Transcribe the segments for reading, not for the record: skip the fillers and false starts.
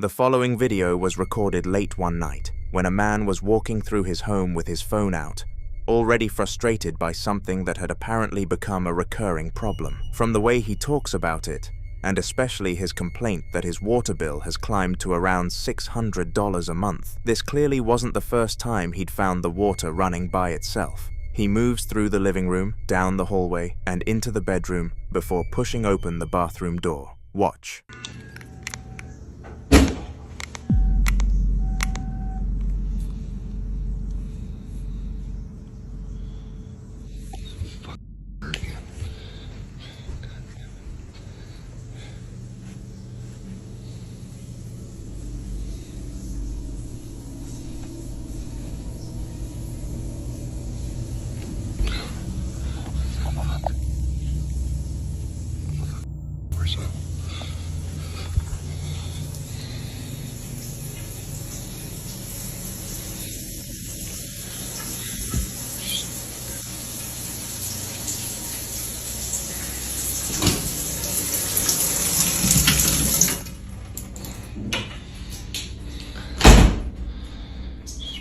The following video was recorded late one night when a man was walking through his home with his phone out, already frustrated by something that had apparently become a recurring problem. From the way he talks about it, and especially his complaint that his water bill has climbed to around $600 a month, this clearly wasn't the first time he'd found the water running by itself. He moves through the living room, down the hallway, and into the bedroom before pushing open the bathroom door. Watch.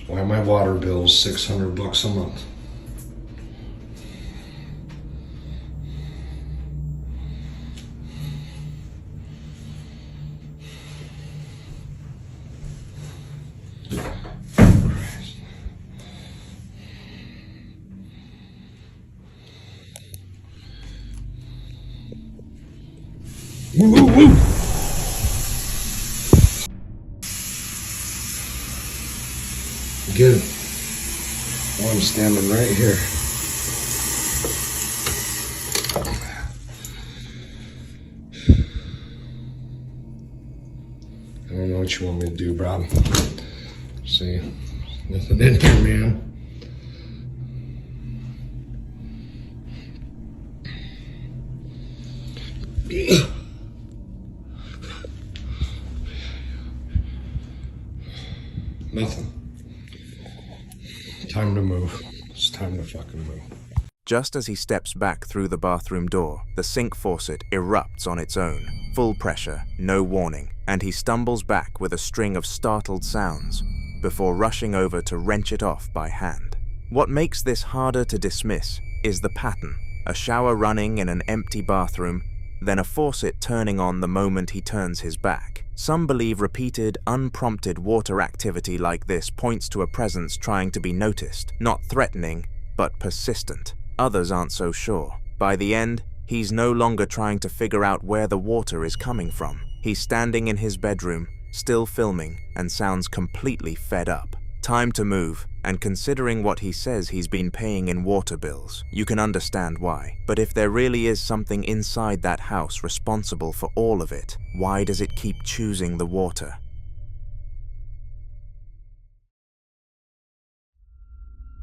Why my water bill's $600 a month. Woo! Get it. Oh, I'm standing right here. I don't know what you want me to do, Bob. See, nothing in here, man. Nothing. Time to move. It's time to fucking move. Just as he steps back through the bathroom door, the sink faucet erupts on its own. Full pressure, no warning, and he stumbles back with a string of startled sounds before rushing over to wrench it off by hand. What makes this harder to dismiss is the pattern. A shower running in an empty bathroom, then a faucet turning on the moment he turns his back. Some believe repeated, unprompted water activity like this points to a presence trying to be noticed, not threatening, but persistent. Others aren't so sure. By the end, he's no longer trying to figure out where the water is coming from. He's standing in his bedroom, still filming, and sounds completely fed up. Time to move, and considering what he says he's been paying in water bills, you can understand why. But if there really is something inside that house responsible for all of it, why does it keep choosing the water?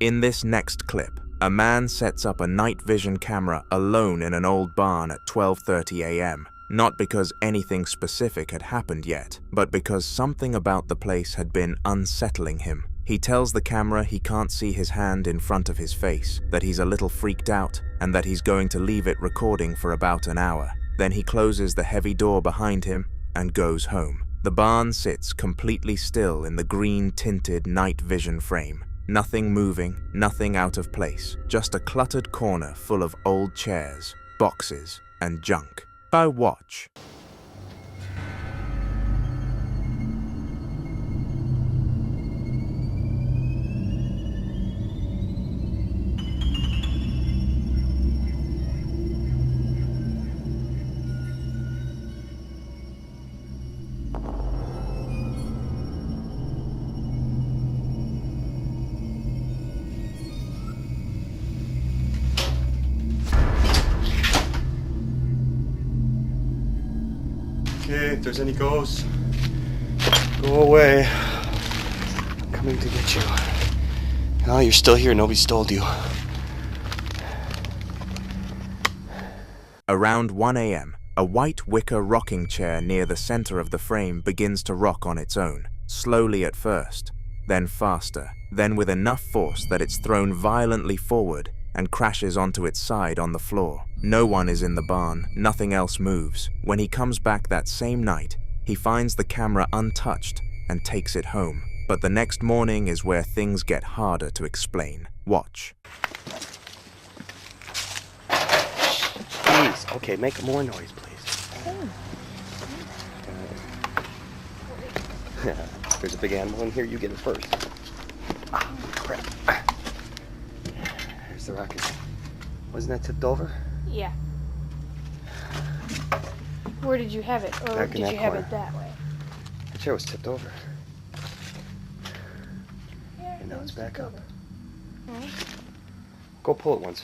In this next clip, a man sets up a night vision camera alone in an old barn at 12:30 a.m. Not because anything specific had happened yet, but because something about the place had been unsettling him. He tells the camera he can't see his hand in front of his face, that he's a little freaked out, and that he's going to leave it recording for about an hour. Then he closes the heavy door behind him and goes home. The barn sits completely still in the green-tinted night vision frame. Nothing moving, nothing out of place, just a cluttered corner full of old chairs, boxes, and junk. Watch. Okay, if there's any ghosts, go away. I'm coming to get you. Oh, you're still here. Nobody stole you. Around 1 a.m., a white wicker rocking chair near the center of the frame begins to rock on its own, slowly at first, then faster, then with enough force that it's thrown violently forward and crashes onto its side on the floor. No one is in the barn, nothing else moves. When he comes back that same night, He finds the camera untouched and takes it home. But the next morning is where things get harder to explain. Watch. Please. Okay, make more noise, please. There's a big animal in here. You get it first. Ah, crap. There's the rocket. Wasn't that tipped over? Yeah. Where did you have it? Or Back in did that you have corner. it that way? The chair was tipped over. Yeah, And now it's back up. Hmm? Go pull it once.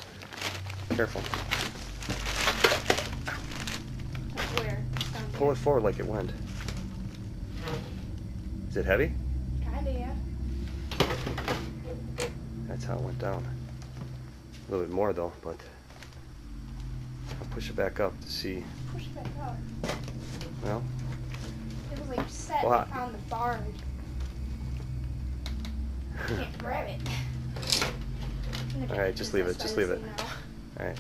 Careful. Where? Down Pull it forward like it went. Is it heavy? Kinda, yeah. That's how it went down. A little bit more though, but I'll push it back up to see. Push it back out. Well, It was like set Well, on the bar. You can't grab it. Alright, just leave it, just leave it. alright.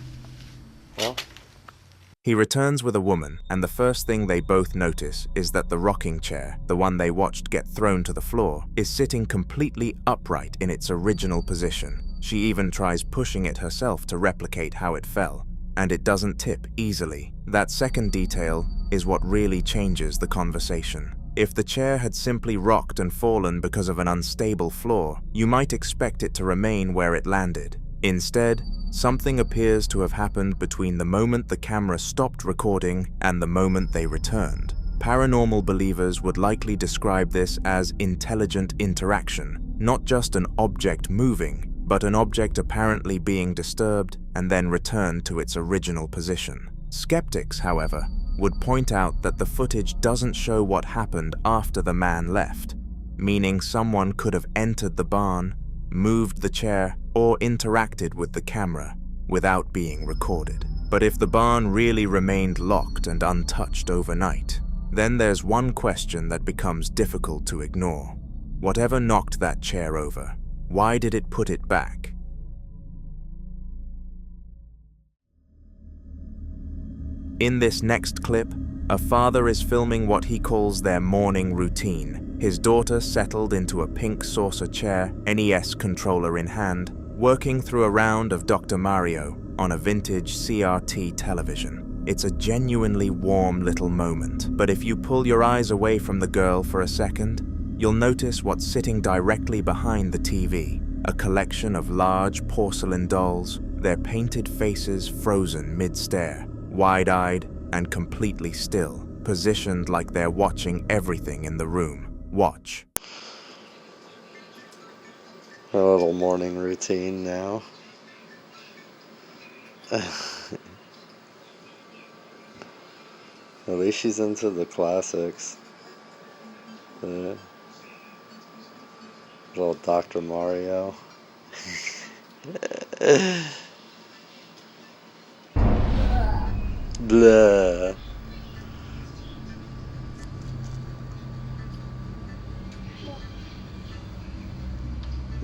Well, He returns with a woman, and the first thing they both notice is that the rocking chair, the one they watched get thrown to the floor, is sitting completely upright in its original position. She even tries pushing it herself to replicate how it fell, and it doesn't tip easily. That second detail is what really changes the conversation. If the chair had simply rocked and fallen because of an unstable floor, you might expect it to remain where it landed. Instead, something appears to have happened between the moment the camera stopped recording and the moment they returned. Paranormal believers would likely describe this as intelligent interaction, not just an object moving, but an object apparently being disturbed and then returned to its original position. Skeptics, however, would point out that the footage doesn't show what happened after the man left, meaning someone could have entered the barn, moved the chair, or interacted with the camera without being recorded. But if the barn really remained locked and untouched overnight, then there's one question that becomes difficult to ignore. Whatever knocked that chair over, why did it put it back? In this next clip, a father is filming what he calls their morning routine. His daughter settled into a pink saucer chair, NES controller in hand, working through a round of Dr. Mario on a vintage CRT television. It's a genuinely warm little moment, but if you pull your eyes away from the girl for a second, you'll notice what's sitting directly behind the TV, a collection of large porcelain dolls, their painted faces frozen mid-stare, wide-eyed and completely still, positioned like they're watching everything in the room. Watch. A little morning routine now. At least she's into the classics. Little Dr. Mario. Blah.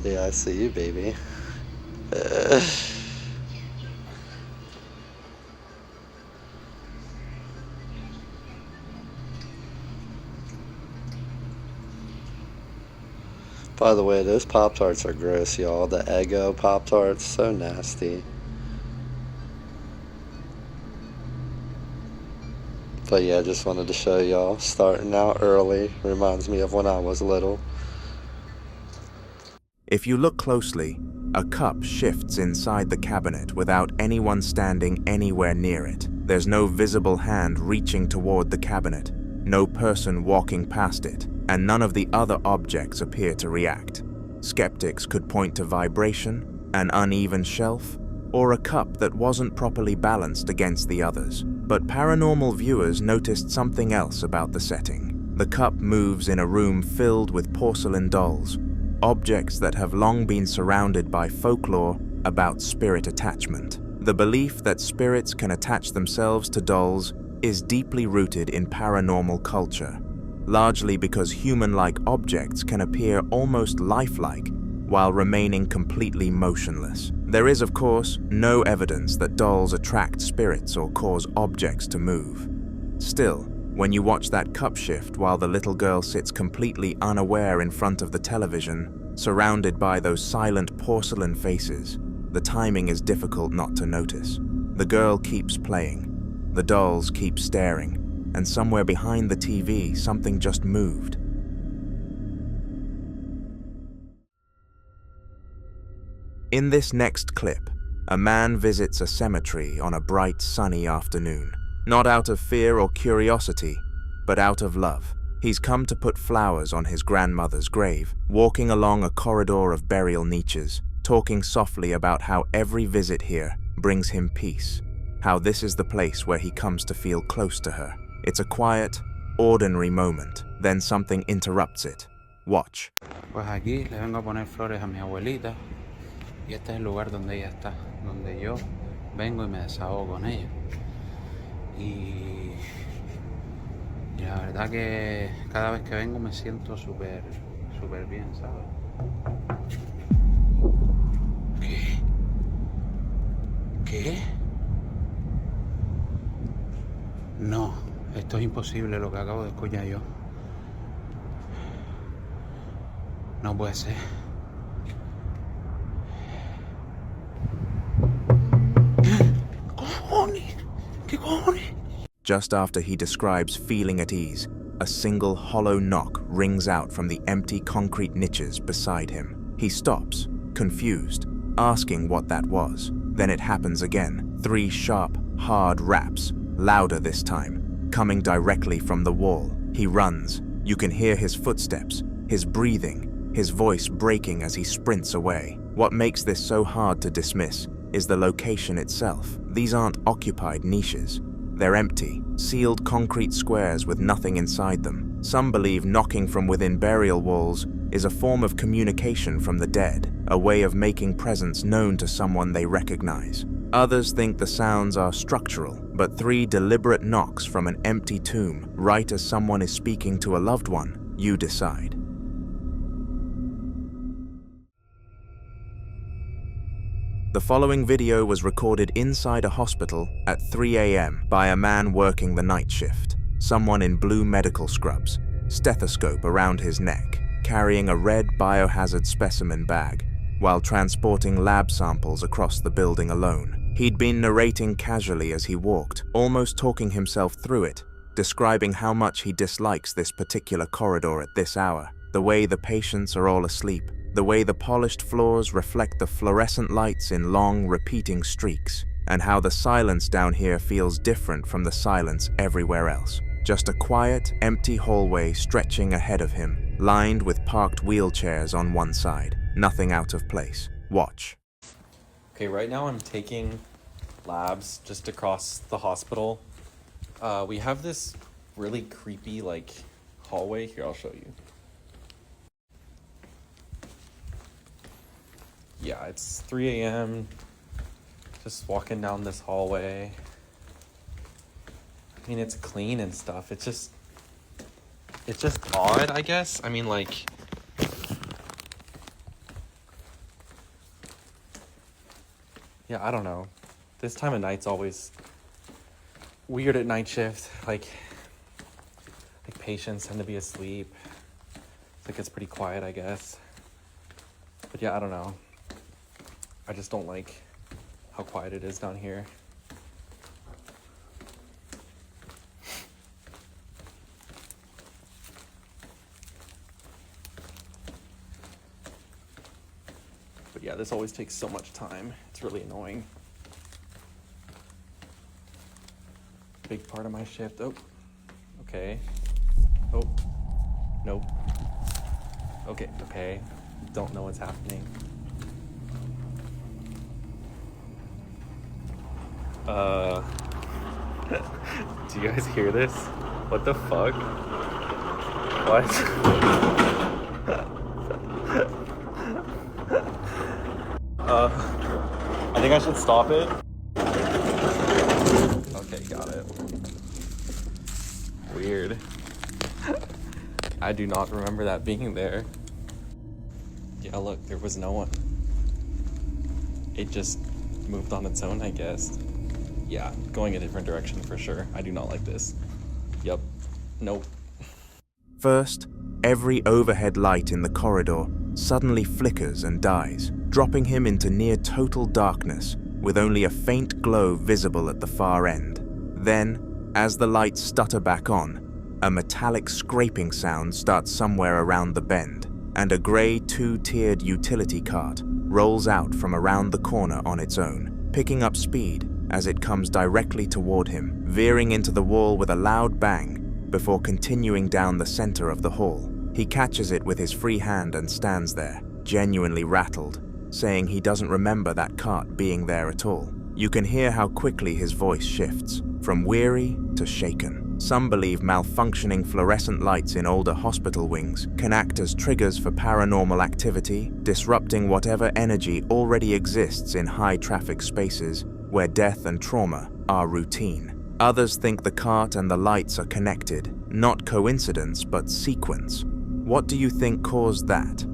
Yeah, I see you, baby. By the way, those Pop-Tarts are gross, y'all. The Eggo Pop-Tarts, so nasty. But yeah, just wanted to show y'all. Starting out early reminds me of when I was little. If you look closely, a cup shifts inside the cabinet without anyone standing anywhere near it. There's no visible hand reaching toward the cabinet, no person walking past it, and none of the other objects appear to react. Skeptics could point to vibration, an uneven shelf, or a cup that wasn't properly balanced against the others. But paranormal viewers noticed something else about the setting. The cup moves in a room filled with porcelain dolls, objects that have long been surrounded by folklore about spirit attachment. The belief that spirits can attach themselves to dolls is deeply rooted in paranormal culture, largely because human-like objects can appear almost lifelike while remaining completely motionless. There is, of course, no evidence that dolls attract spirits or cause objects to move. Still, When you watch that cup shift while the little girl sits completely unaware in front of the television, surrounded by those silent porcelain faces, the timing is difficult not to notice. The girl keeps playing, the dolls keep staring, and somewhere behind the TV, something just moved. In this next clip, a man visits a cemetery on a bright, sunny afternoon. Not out of fear or curiosity, but out of love. He's come to put flowers on his grandmother's grave, walking along a corridor of burial niches, talking softly about how every visit here brings him peace, how this is the place where he comes to feel close to her. It's a quiet, ordinary moment, then something interrupts it. Watch. Pues aquí le vengo a poner flores a mi abuelita y este es el lugar donde ella está, donde yo vengo y me desahogo con ella. Y la verdad que cada vez que vengo me siento súper bien, ¿sabes? ¿Qué? ¿Qué? No, esto es imposible lo que acabo de escuchar yo. No puede ser. ¿Cojones? ¿Qué cojones? Just after he describes feeling at ease, a single hollow knock rings out from the empty concrete niches beside him. He stops, confused, asking what that was. Then it happens again. 3 sharp, hard raps, louder this time, coming directly from the wall. He runs. You can hear his footsteps, his breathing, his voice breaking as he sprints away. What makes this so hard to dismiss is the location itself. These aren't occupied niches. They're empty, sealed concrete squares with nothing inside them. Some believe knocking from within burial walls is a form of communication from the dead, a way of making presence known to someone they recognize. Others think the sounds are structural, but 3 deliberate knocks from an empty tomb, right as someone is speaking to a loved one, you decide. The following video was recorded inside a hospital at 3 a.m. by a man working the night shift. Someone in blue medical scrubs, stethoscope around his neck, carrying a red biohazard specimen bag, while transporting lab samples across the building alone. He'd been narrating casually as he walked, almost talking himself through it, describing how much he dislikes this particular corridor at this hour, the way the patients are all asleep, the way the polished floors reflect the fluorescent lights in long, repeating streaks, and how the silence down here feels different from the silence everywhere else. Just a quiet, empty hallway stretching ahead of him, lined with parked wheelchairs on one side. Nothing out of place. Watch. Okay, right now I'm taking labs just across the hospital. We have this really creepy, hallway. Here, I'll show you. Yeah, it's 3 a.m. Just walking down this hallway. I mean, it's clean and stuff. It's just odd, I guess. I mean, yeah, I don't know. This time of night's always weird at night shift. Like patients tend to be asleep. It's pretty quiet, I guess. But yeah, I don't know. I just don't like how quiet it is down here. But yeah, this always takes so much time. It's really annoying. Big part of my shift. Oh, okay. Oh, nope. Okay. Don't know what's happening. Do you guys hear this? What the fuck? What? I think I should stop it. Okay, got it. Weird. I do not remember that being there. Yeah, look, there was no one. It just moved on its own, I guess. Yeah, going a different direction for sure. I do not like this. Yep. Nope. First, every overhead light in the corridor suddenly flickers and dies, dropping him into near total darkness, with only a faint glow visible at the far end. Then, as the lights stutter back on, a metallic scraping sound starts somewhere around the bend, and a grey two-tiered utility cart rolls out from around the corner on its own, picking up speed as it comes directly toward him, veering into the wall with a loud bang before continuing down the center of the hall. He catches it with his free hand and stands there, genuinely rattled, saying he doesn't remember that cart being there at all. You can hear how quickly his voice shifts, from weary to shaken. Some believe malfunctioning fluorescent lights in older hospital wings can act as triggers for paranormal activity, disrupting whatever energy already exists in high-traffic spaces where death and trauma are routine. Others think the cart and the lights are connected, not coincidence but sequence. What do you think caused that?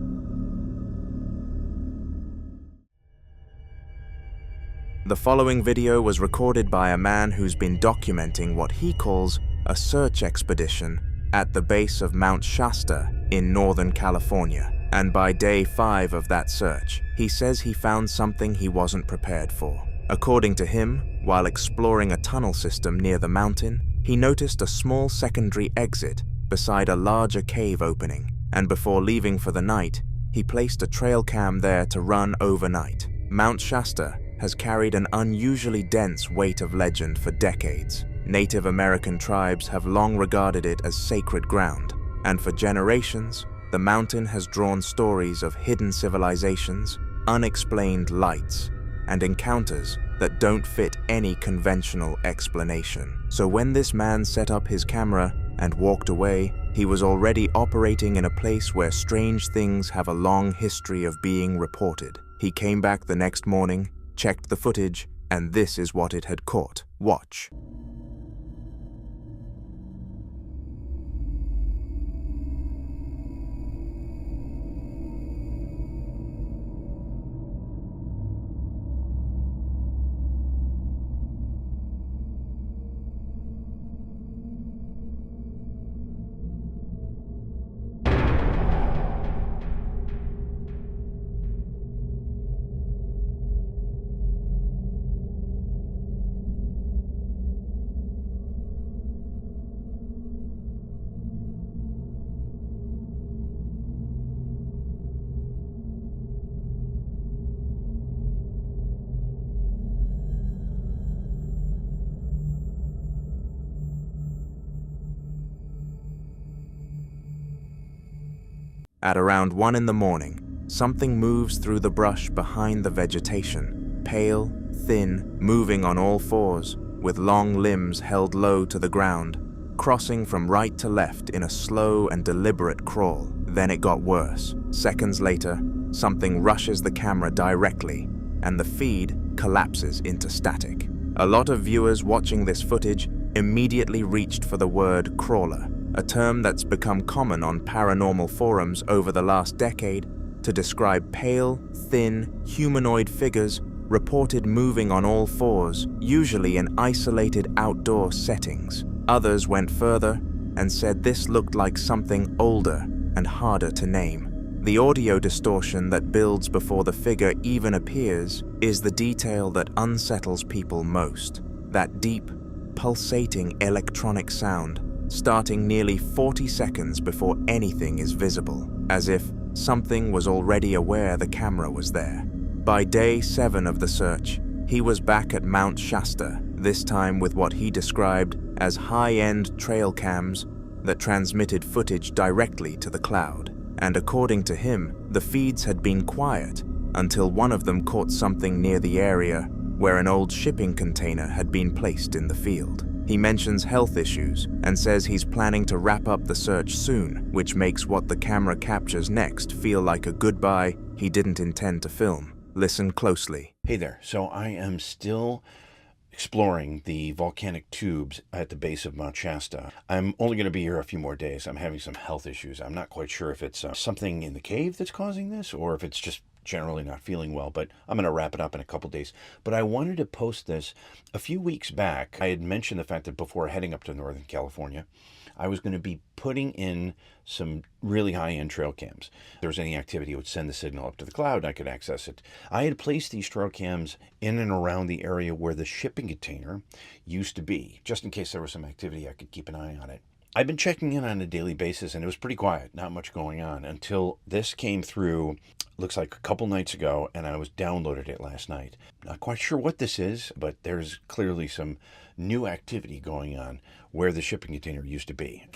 The following video was recorded by a man who's been documenting what he calls a search expedition at the base of Mount Shasta in Northern California. And by day 5 of that search, he says he found something he wasn't prepared for. According to him, while exploring a tunnel system near the mountain, he noticed a small secondary exit beside a larger cave opening, and before leaving for the night, he placed a trail cam there to run overnight. Mount Shasta has carried an unusually dense weight of legend for decades. Native American tribes have long regarded it as sacred ground, and for generations, the mountain has drawn stories of hidden civilizations, unexplained lights, and encounters that don't fit any conventional explanation. So when this man set up his camera and walked away, he was already operating in a place where strange things have a long history of being reported. He came back the next morning, checked the footage, and this is what it had caught. Watch. At around 1 in the morning, something moves through the brush behind the vegetation, pale, thin, moving on all fours, with long limbs held low to the ground, crossing from right to left in a slow and deliberate crawl. Then it got worse. Seconds later, something rushes the camera directly, and the feed collapses into static. A lot of viewers watching this footage immediately reached for the word crawler, a term that's become common on paranormal forums over the last decade to describe pale, thin, humanoid figures reported moving on all fours, usually in isolated outdoor settings. Others went further and said this looked like something older and harder to name. The audio distortion that builds before the figure even appears is the detail that unsettles people most. That deep, pulsating electronic sound, starting nearly 40 seconds before anything is visible, as if something was already aware the camera was there. By day 7 of the search, he was back at Mount Shasta, this time with what he described as high-end trail cams that transmitted footage directly to the cloud. And according to him, the feeds had been quiet until one of them caught something near the area where an old shipping container had been placed in the field. He mentions health issues and says he's planning to wrap up the search soon, which makes what the camera captures next feel like a goodbye he didn't intend to film. Listen closely. Hey there. So I am still exploring the volcanic tubes at the base of Mount Shasta. I'm only going to be here a few more days. I'm having some health issues. I'm not quite sure if it's something in the cave that's causing this or if it's just generally not feeling well, but I'm going to wrap it up in a couple days. But I wanted to post this. A few weeks back, I had mentioned the fact that before heading up to Northern California, I was going to be putting in some really high-end trail cams. If there was any activity, it would send the signal up to the cloud and I could access it. I had placed these trail cams in and around the area where the shipping container used to be, just in case there was some activity, I could keep an eye on it. I've been checking in on a daily basis and it was pretty quiet, not much going on until this came through, looks like a couple nights ago, and I was downloaded it last night. Not quite sure what this is, but there's clearly some new activity going on where the shipping container used to be.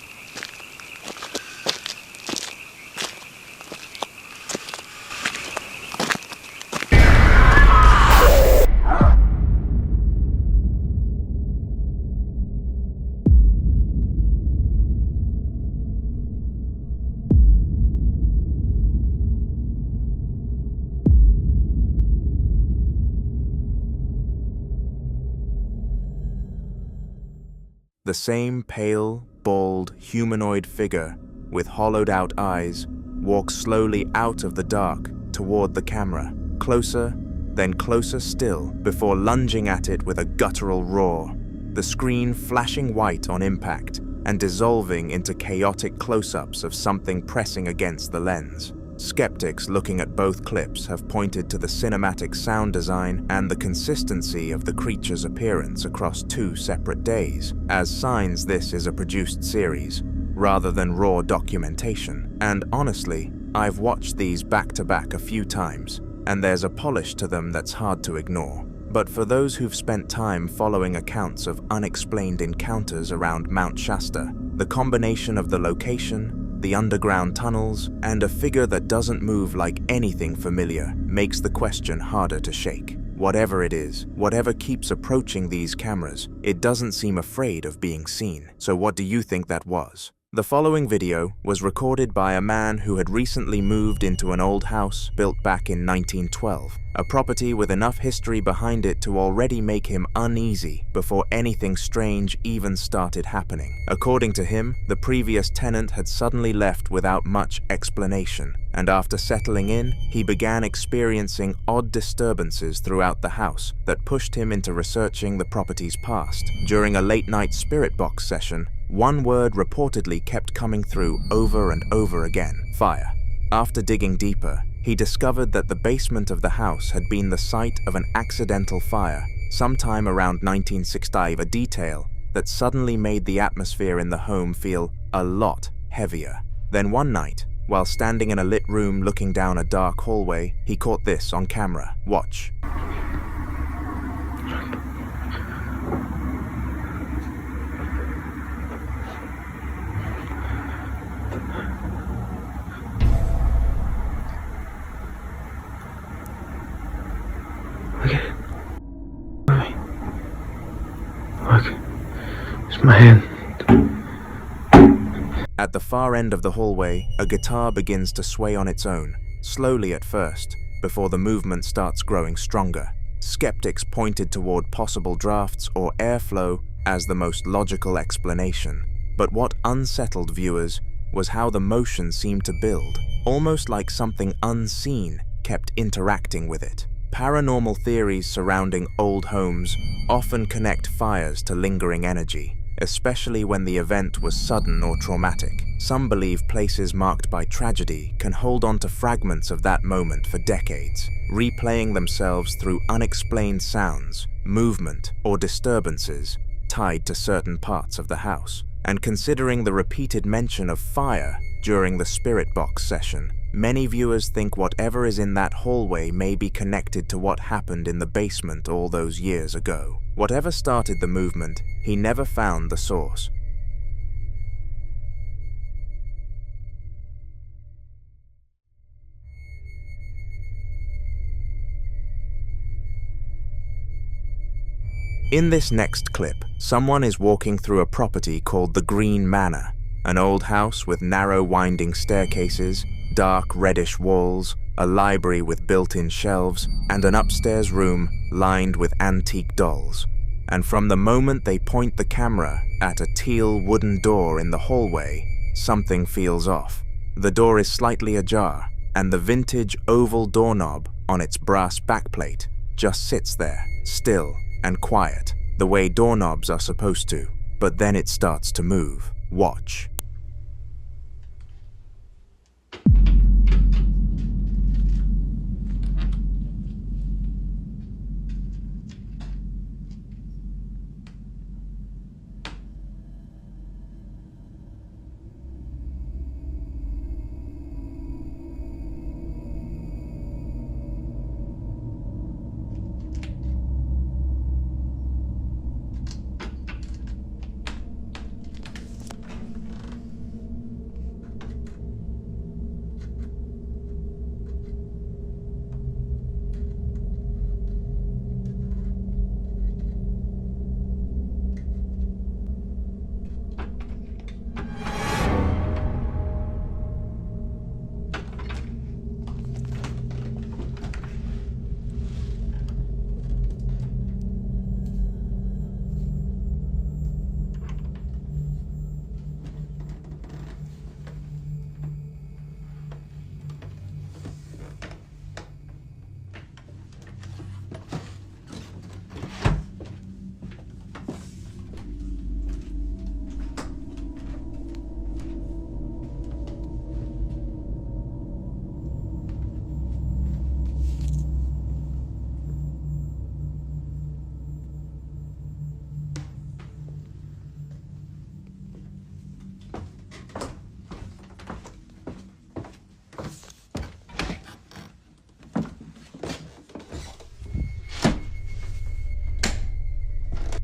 The same pale, bald, humanoid figure with hollowed-out eyes walks slowly out of the dark toward the camera, closer, then closer still, before lunging at it with a guttural roar, the screen flashing white on impact and dissolving into chaotic close-ups of something pressing against the lens. Skeptics looking at both clips have pointed to the cinematic sound design and the consistency of the creature's appearance across 2 separate days as signs this is a produced series, rather than raw documentation. And honestly, I've watched these back-to-back a few times, and there's a polish to them that's hard to ignore. But for those who've spent time following accounts of unexplained encounters around Mount Shasta, the combination of the location, the underground tunnels, and a figure that doesn't move like anything familiar makes the question harder to shake. Whatever it is, whatever keeps approaching these cameras, it doesn't seem afraid of being seen. So what do you think that was? The following video was recorded by a man who had recently moved into an old house built back in 1912, a property with enough history behind it to already make him uneasy before anything strange even started happening. According to him, the previous tenant had suddenly left without much explanation, and after settling in, he began experiencing odd disturbances throughout the house that pushed him into researching the property's past. During a late-night spirit box session, one word reportedly kept coming through over and over again: fire. After digging deeper, he discovered that the basement of the house had been the site of an accidental fire sometime around 1965, a detail that suddenly made the atmosphere in the home feel a lot heavier. Then one night, while standing in a lit room looking down a dark hallway, he caught this on camera. Watch. It's my hand. At the far end of the hallway, a guitar begins to sway on its own, slowly at first, before the movement starts growing stronger. Skeptics pointed toward possible drafts or airflow as the most logical explanation. But what unsettled viewers was how the motion seemed to build, almost like something unseen kept interacting with it. Paranormal theories surrounding old homes often connect fires to lingering energy, especially when the event was sudden or traumatic. Some believe places marked by tragedy can hold on to fragments of that moment for decades, replaying themselves through unexplained sounds, movement, or disturbances tied to certain parts of the house. And considering the repeated mention of fire during the spirit box session, many viewers think whatever is in that hallway may be connected to what happened in the basement all those years ago. Whatever started the movement, he never found the source. In this next clip, someone is walking through a property called the Green Manor, an old house with narrow winding staircases, dark reddish walls, a library with built-in shelves, and an upstairs room lined with antique dolls. And from the moment they point the camera at a teal wooden door in the hallway, something feels off. The door is slightly ajar, and the vintage oval doorknob on its brass backplate just sits there, still and quiet, the way doorknobs are supposed to. But then it starts to move. Watch.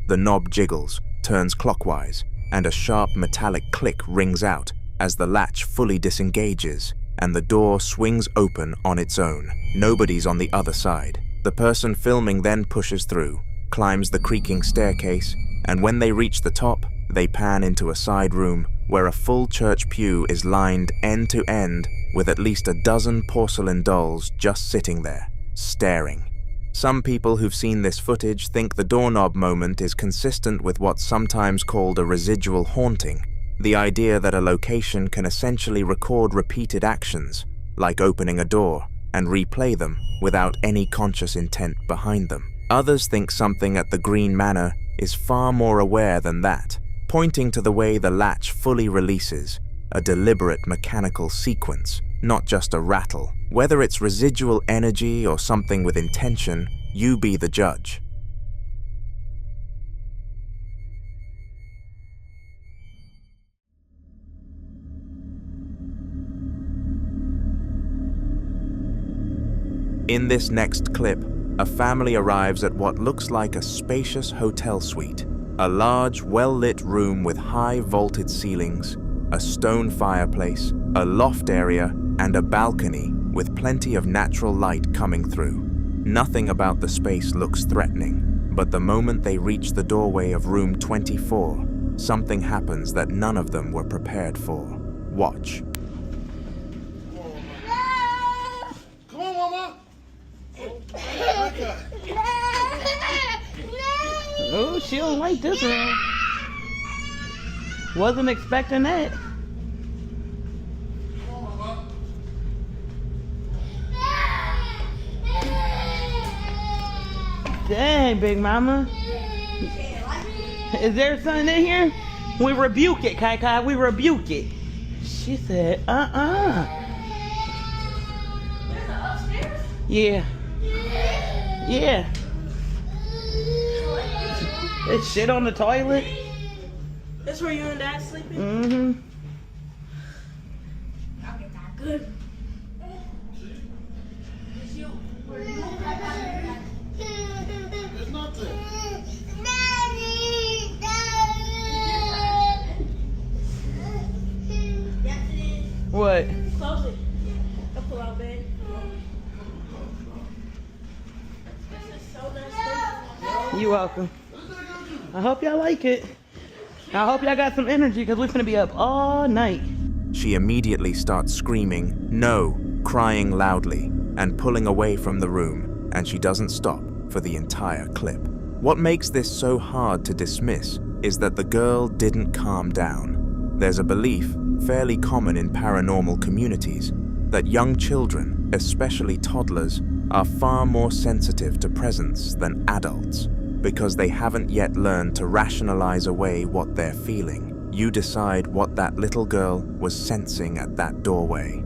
The knob jiggles, turns clockwise, and a sharp metallic click rings out as the latch fully disengages and the door swings open on its own. Nobody's on the other side. The person filming then pushes through, climbs the creaking staircase, and when they reach the top, they pan into a side room where a full church pew is lined end to end with at least a dozen porcelain dolls just sitting there, staring. Some people who've seen this footage think the doorknob moment is consistent with what's sometimes called a residual haunting, the idea that a location can essentially record repeated actions, like opening a door, and replay them without any conscious intent behind them. Others think something at the Green Manor is far more aware than that, pointing to the way the latch fully releases, a deliberate mechanical sequence, not just a rattle. Whether it's residual energy or something with intention, you be the judge. In this next clip, a family arrives at what looks like a spacious hotel suite, a large, well-lit room with high vaulted ceilings, a stone fireplace, a loft area, and a balcony with plenty of natural light coming through. Nothing about the space looks threatening, but the moment they reach the doorway of room 24, something happens that none of them were prepared for. Watch. Come on, Mama. Oh, she don't like this one. Wasn't expecting that. Dang, Big Mama. Is there something in here? We rebuke it, Kai Kai. We rebuke it. She said, Yeah. Yeah. It's shit on the toilet. That's where you and Dad sleeping? Mm-hmm. I'll get that good. There's nothing. What? Close it. I'll pull out bed. This is so nice. You welcome. I hope y'all like it. I hope y'all got some energy because we're gonna be up all night. She immediately starts screaming, no, crying loudly, and pulling away from the room, and she doesn't stop for the entire clip. What makes this so hard to dismiss is that the girl didn't calm down. There's a belief, fairly common in paranormal communities, that young children, especially toddlers, are far more sensitive to presence than adults because they haven't yet learned to rationalize away what they're feeling. You decide what that little girl was sensing at that doorway.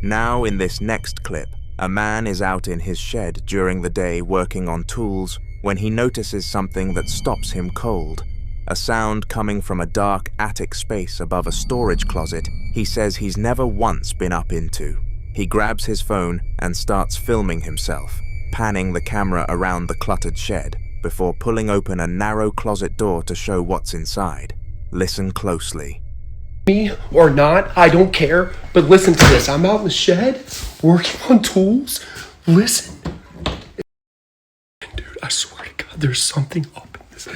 Now in this next clip, a man is out in his shed during the day working on tools when he notices something that stops him cold. A sound coming from a dark attic space above a storage closet he says he's never once been up into. He grabs his phone and starts filming himself, panning the camera around the cluttered shed before pulling open a narrow closet door to show what's inside. Listen closely. Me or not, I don't care, but listen to this. I'm out in the shed working on tools. Listen. Dude, I swear to God, there's something up in this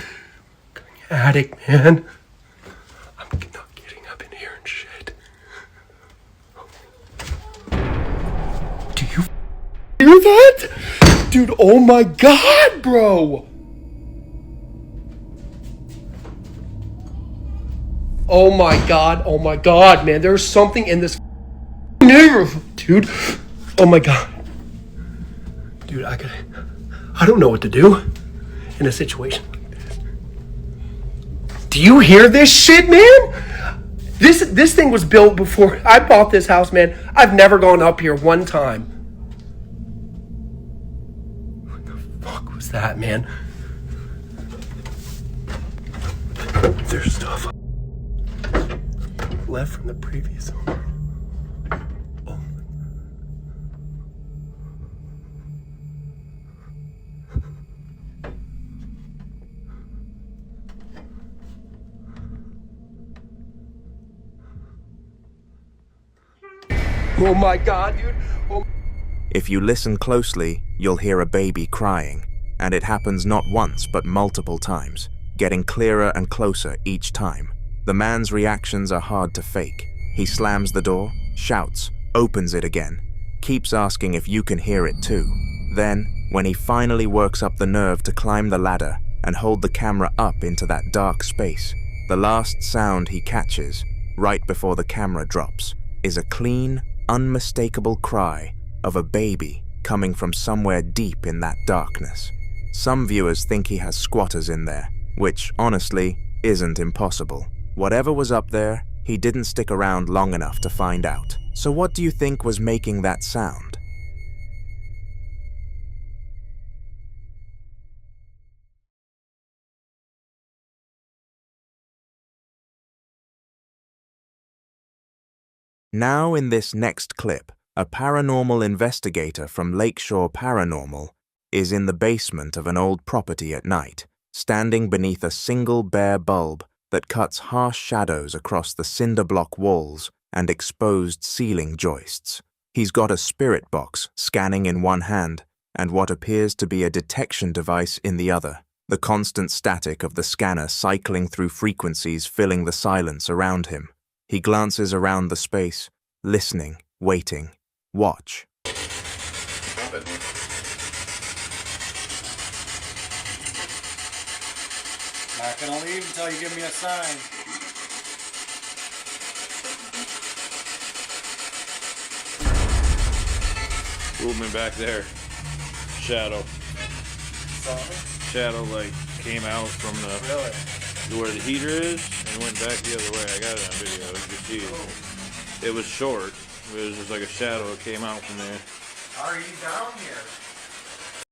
attic, man. I'm not getting up in here and shit. Do you hear that? Dude, oh my God, bro. Oh my God, man. There's something in this neighborhood, dude. Oh my God. Dude, I don't know what to do in a situation like this. Do you hear this shit, man? This thing was built before I bought this house, man. I've never gone up here one time. What the fuck was that, man? There's stuff left from the previous owner. Oh my God, dude. If you listen closely, you'll hear a baby crying, and it happens not once but multiple times, getting clearer and closer each time. The man's reactions are hard to fake. He slams the door, shouts, opens it again, keeps asking if you can hear it too. Then, when he finally works up the nerve to climb the ladder and hold the camera up into that dark space, the last sound he catches, right before the camera drops, is a clean, unmistakable cry of a baby coming from somewhere deep in that darkness. Some viewers think he has squatters in there, which, honestly, isn't impossible. Whatever was up there, he didn't stick around long enough to find out. So what do you think was making that sound? Now in this next clip, a paranormal investigator from Lakeshore Paranormal is in the basement of an old property at night, standing beneath a single bare bulb that cuts harsh shadows across the cinder block walls and exposed ceiling joists. He's got a spirit box scanning in one hand and what appears to be a detection device in the other, the constant static of the scanner cycling through frequencies filling the silence around him. He glances around the space, listening, waiting. Watch. Not gonna leave until you give me a sign. Movement back there. Shadow. Saw me? Shadow like came out from the where the heater is and went back the other way. I got it on video. You can see it. It was short. It was just like a shadow that came out from there. Are you down here?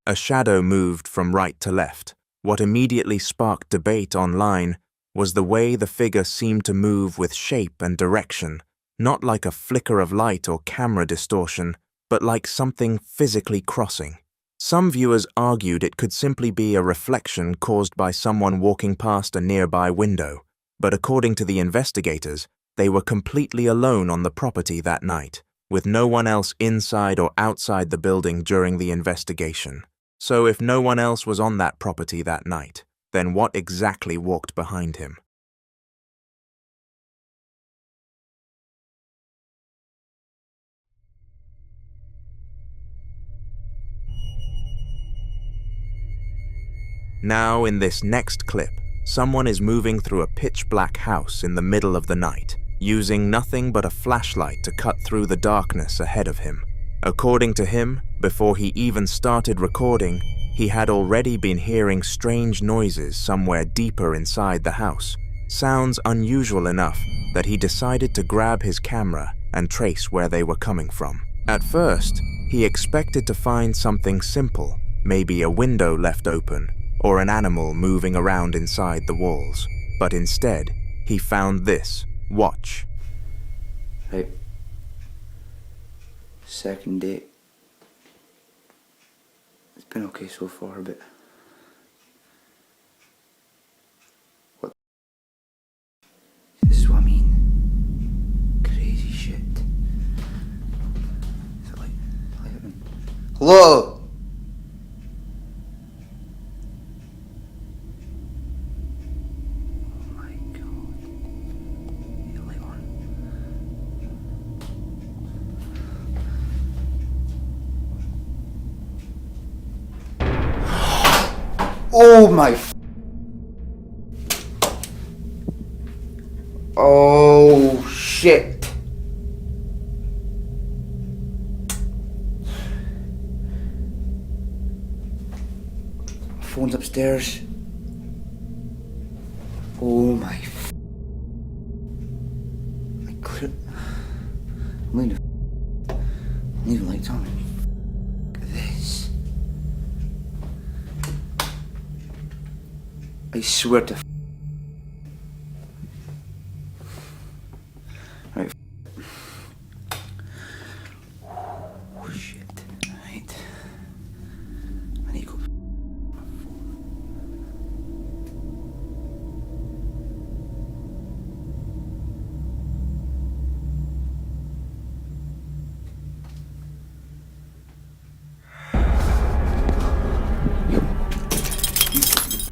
A shadow moved from right to left. What immediately sparked debate online was the way the figure seemed to move with shape and direction, not like a flicker of light or camera distortion, but like something physically crossing. Some viewers argued it could simply be a reflection caused by someone walking past a nearby window, but according to the investigators, they were completely alone on the property that night, with no one else inside or outside the building during the investigation. So if no one else was on that property that night, then what exactly walked behind him? Now, in this next clip, someone is moving through a pitch-black house in the middle of the night, using nothing but a flashlight to cut through the darkness ahead of him. According to him, before he even started recording, he had already been hearing strange noises somewhere deeper inside the house, sounds unusual enough that he decided to grab his camera and trace where they were coming from. At first, he expected to find something simple, maybe a window left open, or an animal moving around inside the walls. But instead, he found this. Watch. Right. Second date. It's been okay so far, but... What? This is what I mean. Crazy shit. Is it like... Hello? Oh my... Oh shit. Phone's upstairs. Oh my... I couldn't... I'm leaving the lights on. Look at this. I swear to... Right. Oh shit. Right. I need to go...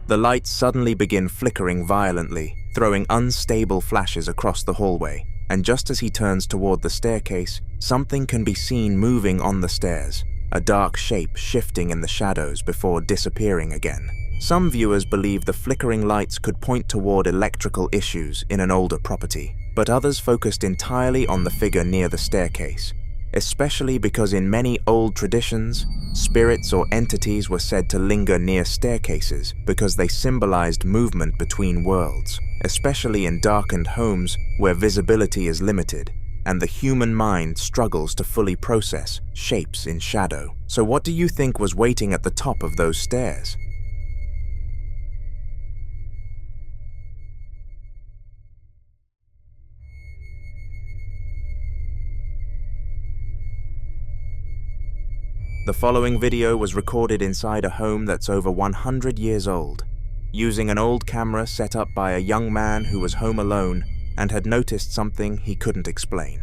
The lights suddenly begin flickering violently, throwing unstable flashes across the hallway, and just as he turns toward the staircase, something can be seen moving on the stairs, a dark shape shifting in the shadows before disappearing again. Some viewers believe the flickering lights could point toward electrical issues in an older property, but others focused entirely on the figure near the staircase, especially because in many old traditions, spirits or entities were said to linger near staircases because they symbolized movement between worlds, especially in darkened homes where visibility is limited and the human mind struggles to fully process shapes in shadow. So what do you think was waiting at the top of those stairs? The following video was recorded inside a home that's over 100 years old, using an old camera set up by a young man who was home alone and had noticed something he couldn't explain.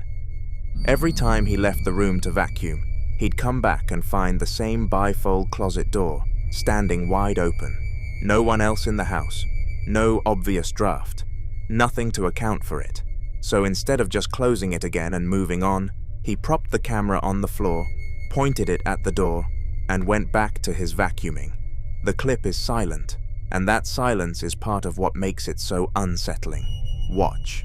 Every time he left the room to vacuum, he'd come back and find the same bifold closet door standing wide open. No one else in the house, no obvious draft, nothing to account for it. So instead of just closing it again and moving on, he propped the camera on the floor, pointed it at the door, and went back to his vacuuming. The clip is silent, and that silence is part of what makes it so unsettling. Watch.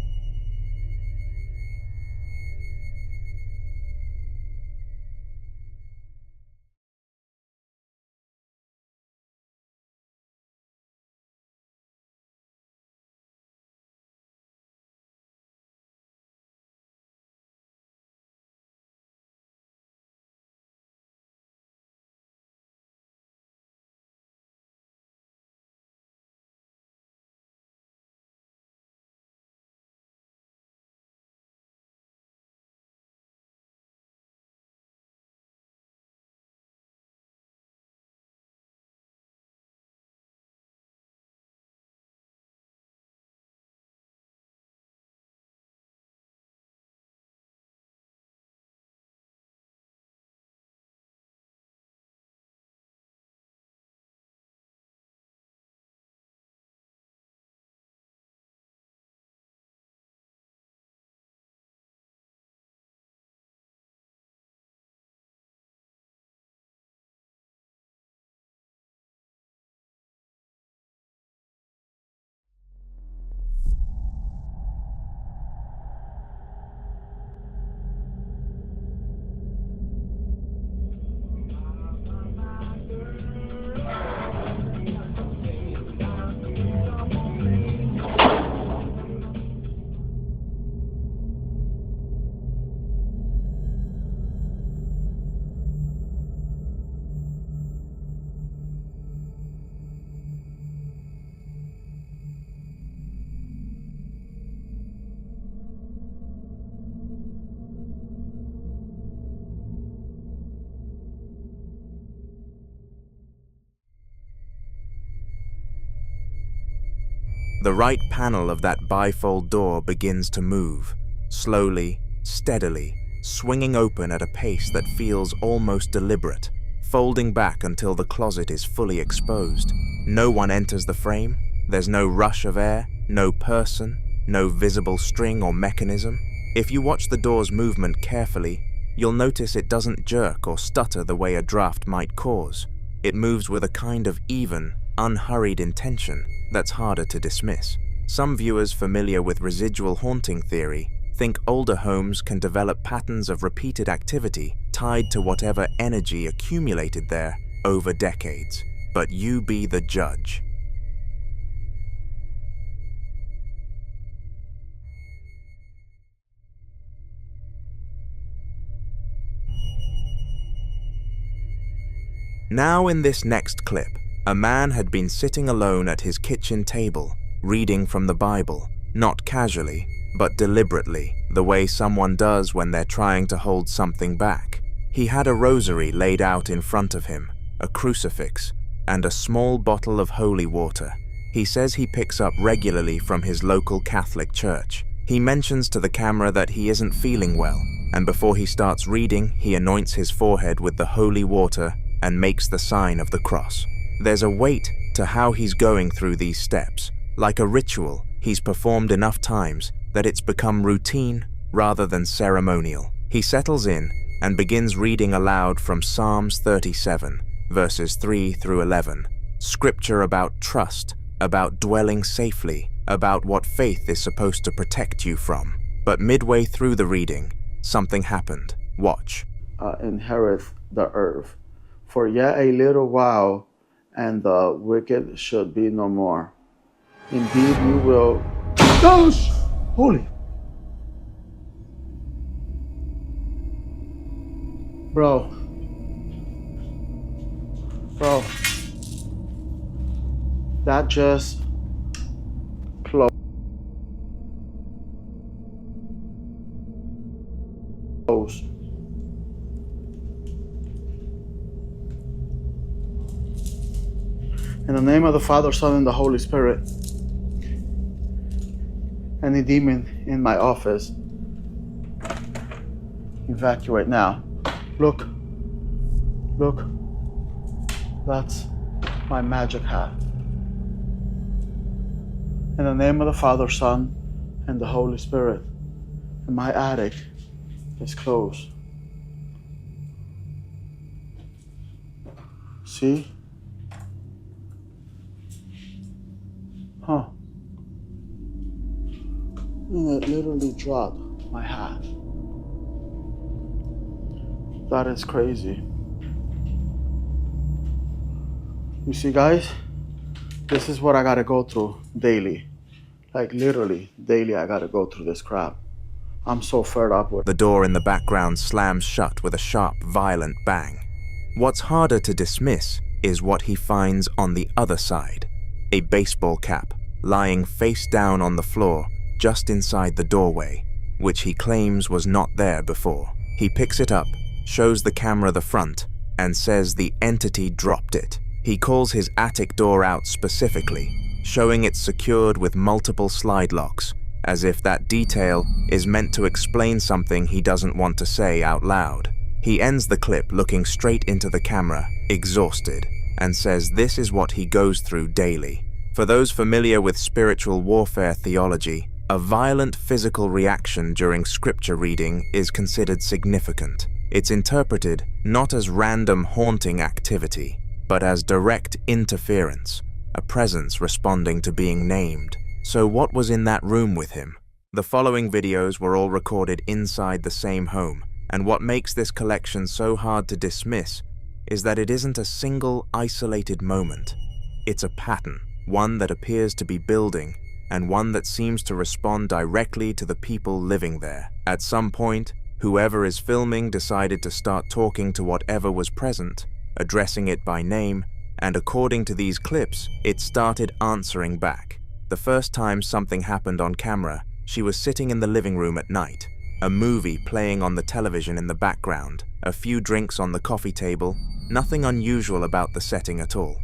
The right panel of that bifold door begins to move, slowly, steadily, swinging open at a pace that feels almost deliberate, folding back until the closet is fully exposed. No one enters the frame. There's no rush of air, no person, no visible string or mechanism. If you watch the door's movement carefully, you'll notice it doesn't jerk or stutter the way a draft might cause. It moves with a kind of even, unhurried intention that's harder to dismiss. Some viewers familiar with residual haunting theory think older homes can develop patterns of repeated activity tied to whatever energy accumulated there over decades. But you be the judge. Now in this next clip, a man had been sitting alone at his kitchen table, reading from the Bible, not casually, but deliberately, the way someone does when they're trying to hold something back. He had a rosary laid out in front of him, a crucifix, and a small bottle of holy water. He says he picks up regularly from his local Catholic church. He mentions to the camera that he isn't feeling well, and before he starts reading, he anoints his forehead with the holy water and makes the sign of the cross. There's a weight to how he's going through these steps. Like a ritual, he's performed enough times that it's become routine rather than ceremonial. He settles in and begins reading aloud from Psalms 37, verses 3 through 11. Scripture about trust, about dwelling safely, about what faith is supposed to protect you from. But midway through the reading, something happened. Watch. Inherit the earth. For yet a little while, and the wicked should be no more. Indeed, you will. Gosh! Holy. Bro. That just closed. In the name of the Father, Son, and the Holy Spirit. Any demon in my office, evacuate now. Look. That's my magic hat. In the name of the Father, Son, and the Holy Spirit. And my attic is closed. See? Huh. And it literally dropped my hat. That is crazy. You see, guys, this is what I gotta go through daily. Like literally, daily I gotta go through this crap. I'm so fed up with it. The door in the background slams shut with a sharp, violent bang. What's harder to dismiss is what he finds on the other side. A baseball cap lying face down on the floor just inside the doorway, which he claims was not there before. He picks it up, shows the camera the front, and says the entity dropped it. He calls his attic door out specifically, showing it's secured with multiple slide locks, as if that detail is meant to explain something he doesn't want to say out loud. He ends the clip looking straight into the camera, exhausted, and says this is what he goes through daily. For those familiar with spiritual warfare theology, a violent physical reaction during scripture reading is considered significant. It's interpreted not as random haunting activity, but as direct interference, a presence responding to being named. So what was in that room with him? The following videos were all recorded inside the same home, and what makes this collection so hard to dismiss is that it isn't a single isolated moment. It's a pattern, one that appears to be building, and one that seems to respond directly to the people living there. At some point, whoever is filming decided to start talking to whatever was present, addressing it by name, and according to these clips, it started answering back. The first time something happened on camera, she was sitting in the living room at night, a movie playing on the television in the background, a few drinks on the coffee table, nothing unusual about the setting at all.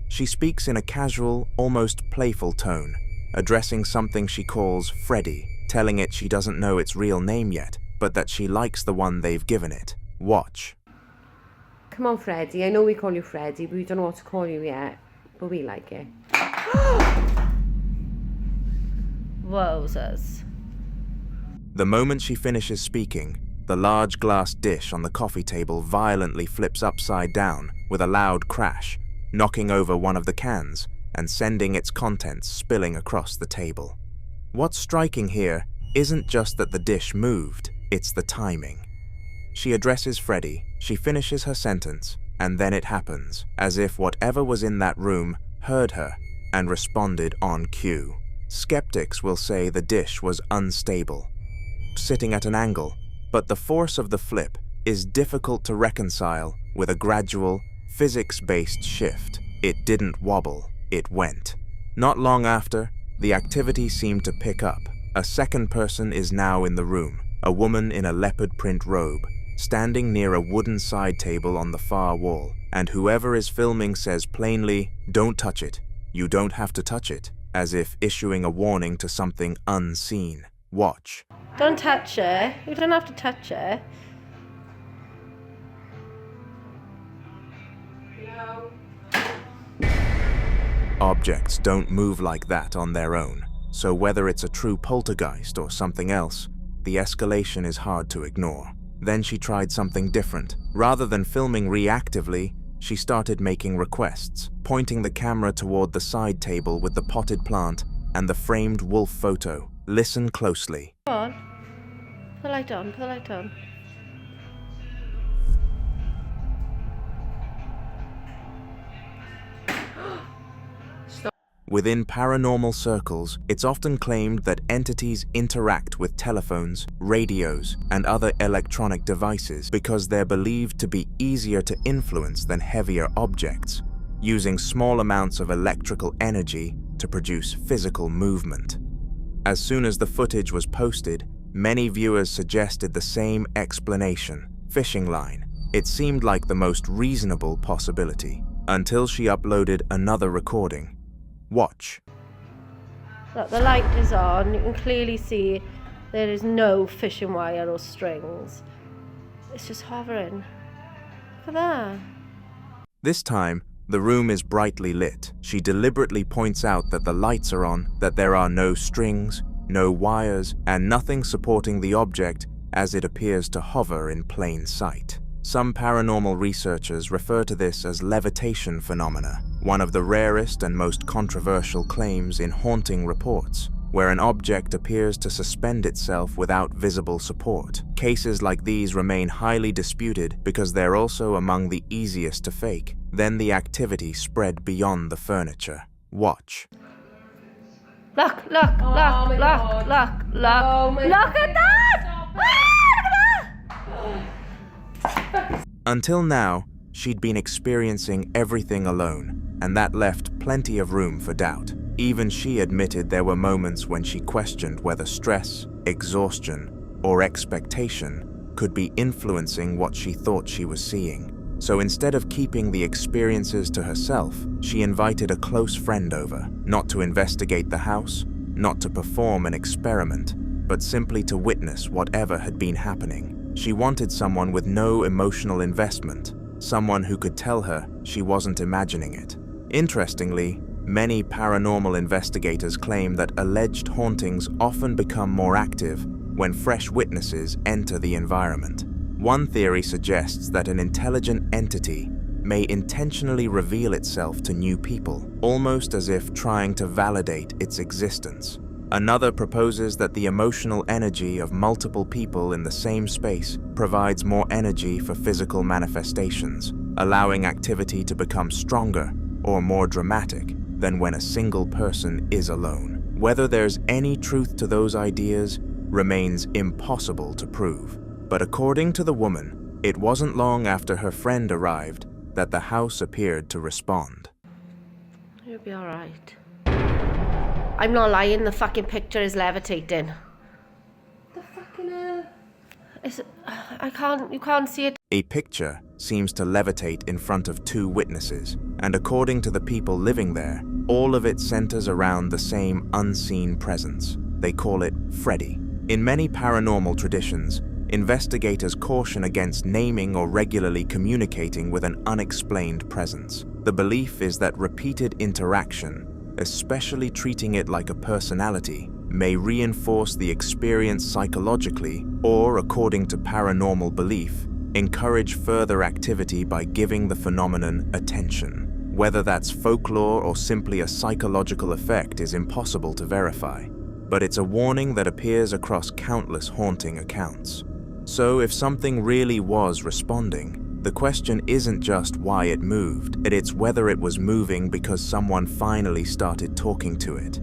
She speaks in a casual, almost playful tone, addressing something she calls Freddy, telling it she doesn't know its real name yet, but that she likes the one they've given it. Watch. Come on, Freddy. I know we call you Freddy, but we don't know what to call you yet. But we like it. Wowzers. The moment she finishes speaking, the large glass dish on the coffee table violently flips upside down with a loud crash, knocking over one of the cans and sending its contents spilling across the table. What's striking here isn't just that the dish moved, it's the timing. She addresses Freddy, she finishes her sentence, and then it happens, as if whatever was in that room heard her and responded on cue. Skeptics will say the dish was unstable, sitting at an angle, but the force of the flip is difficult to reconcile with a gradual, physics-based shift. It didn't wobble, it went. Not long after, the activity seemed to pick up. A second person is now in the room, a woman in a leopard print robe, standing near a wooden side table on the far wall, and whoever is filming says plainly, "Don't touch it. You don't have to touch it," as if issuing a warning to something unseen. Watch. Don't touch it. You don't have to touch it. Objects don't move like that on their own, so whether it's a true poltergeist or something else, the escalation is hard to ignore. Then she tried something different. Rather than filming reactively, she started making requests, pointing the camera toward the side table with the potted plant and the framed wolf photo. Listen closely. Come on. Put the light on, put the light on. Within paranormal circles, it's often claimed that entities interact with telephones, radios, and other electronic devices because they're believed to be easier to influence than heavier objects, using small amounts of electrical energy to produce physical movement. As soon as the footage was posted, many viewers suggested the same explanation: fishing line. It seemed like the most reasonable possibility, until she uploaded another recording. Watch. Look, the light is on. You can clearly see there is no fishing wire or strings. It's just hovering. Look at that. This time, the room is brightly lit. She deliberately points out that the lights are on, that there are no strings, no wires, and nothing supporting the object as it appears to hover in plain sight. Some paranormal researchers refer to this as levitation phenomena, one of the rarest and most controversial claims in haunting reports, where an object appears to suspend itself without visible support. Cases like these remain highly disputed because they're also among the easiest to fake. Then the activity spread beyond the furniture. Watch. Look, look, look, look, look, look, look at that! Until now, she'd been experiencing everything alone, and that left plenty of room for doubt. Even she admitted there were moments when she questioned whether stress, exhaustion, or expectation could be influencing what she thought she was seeing. So instead of keeping the experiences to herself, she invited a close friend over, not to investigate the house, not to perform an experiment, but simply to witness whatever had been happening. She wanted someone with no emotional investment, someone who could tell her she wasn't imagining it. Interestingly, many paranormal investigators claim that alleged hauntings often become more active when fresh witnesses enter the environment. One theory suggests that an intelligent entity may intentionally reveal itself to new people, almost as if trying to validate its existence. Another proposes that the emotional energy of multiple people in the same space provides more energy for physical manifestations, allowing activity to become stronger or more dramatic than when a single person is alone. Whether there's any truth to those ideas remains impossible to prove. But according to the woman, it wasn't long after her friend arrived that the house appeared to respond. You'll be alright. I'm not lying, the fucking picture is levitating. The fucking hell? You can't see it. A picture seems to levitate in front of two witnesses, and according to the people living there, All of it centers around the same unseen presence. They call it Freddy. In many paranormal traditions, investigators caution against naming or regularly communicating with an unexplained presence. The belief is that repeated interaction, especially treating it like a personality, may reinforce the experience psychologically or, according to paranormal belief, encourage further activity by giving the phenomenon attention. Whether that's folklore or simply a psychological effect is impossible to verify, but it's a warning that appears across countless haunting accounts. So if something really was responding, the question isn't just why it moved, it's whether it was moving because someone finally started talking to it.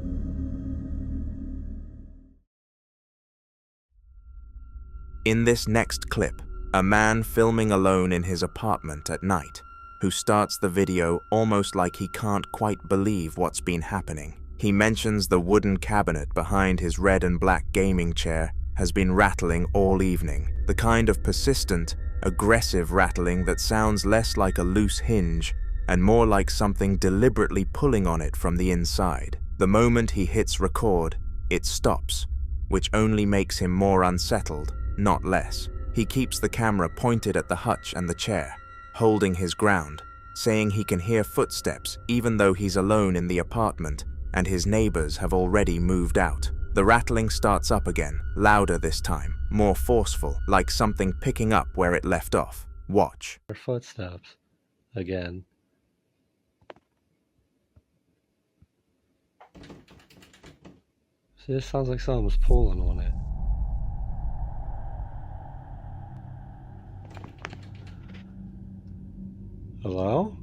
In this next clip, a man filming alone in his apartment at night, who starts the video almost like he can't quite believe what's been happening. He mentions the wooden cabinet behind his red and black gaming chair has been rattling all evening, the kind of persistent, aggressive rattling that sounds less like a loose hinge and more like something deliberately pulling on it from the inside. The moment he hits record, it stops, which only makes him more unsettled, not less. He keeps the camera pointed at the hutch and the chair, holding his ground, saying he can hear footsteps even though he's alone in the apartment and his neighbors have already moved out. The rattling starts up again, louder this time, more forceful, like something picking up where it left off. Watch. Footsteps again. See, this sounds like someone's pulling on it. Hello?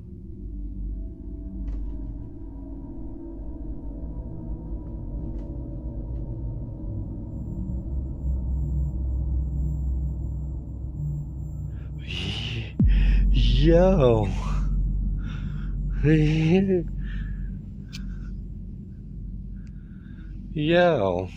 Yo. Yo.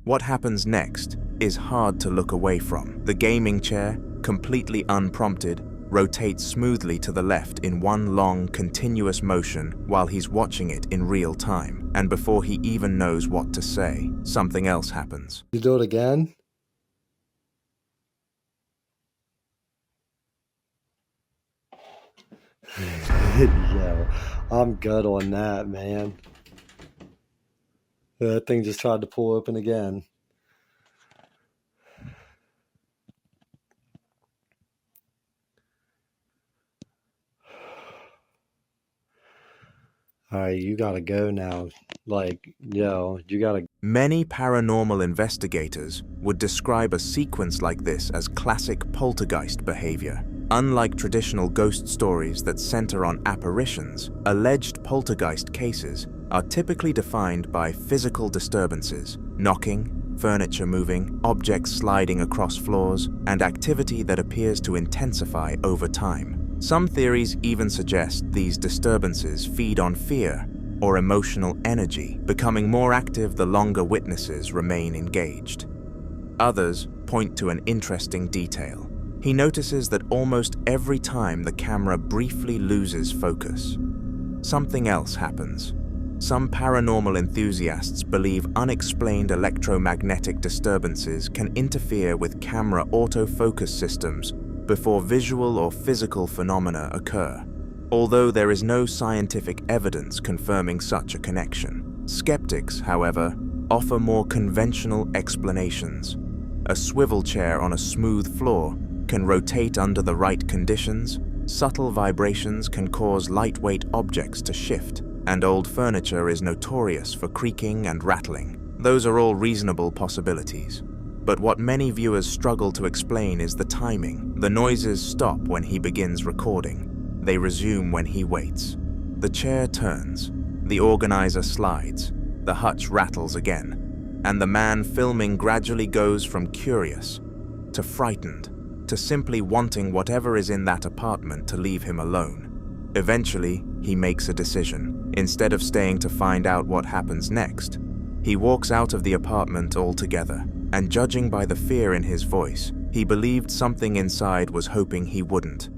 What happens next is hard to look away from. The gaming chair, completely unprompted, rotates smoothly to the left in one long, continuous motion while he's watching it in real time. And before he even knows what to say, something else happens. You do it again? Yo, I'm good on that, man. That thing just tried to pull open again. Alright, you gotta go now. Like, yo, you gotta... Many paranormal investigators would describe a sequence like this as classic poltergeist behavior. Unlike traditional ghost stories that center on apparitions, alleged poltergeist cases are typically defined by physical disturbances, knocking, furniture moving, objects sliding across floors, and activity that appears to intensify over time. Some theories even suggest these disturbances feed on fear or emotional energy, becoming more active the longer witnesses remain engaged. Others point to an interesting detail. He notices that almost every time the camera briefly loses focus, something else happens. Some paranormal enthusiasts believe unexplained electromagnetic disturbances can interfere with camera autofocus systems before visual or physical phenomena occur, although there is no scientific evidence confirming such a connection. Skeptics, however, offer more conventional explanations. A swivel chair on a smooth floor can rotate under the right conditions, subtle vibrations can cause lightweight objects to shift, and old furniture is notorious for creaking and rattling. Those are all reasonable possibilities. But what many viewers struggle to explain is the timing. The noises stop when he begins recording. They resume when he waits. The chair turns, the organizer slides, the hutch rattles again, and the man filming gradually goes from curious to frightened to simply wanting whatever is in that apartment to leave him alone. Eventually, he makes a decision. Instead of staying to find out what happens next, he walks out of the apartment altogether, and judging by the fear in his voice, he believed something inside was hoping he wouldn't.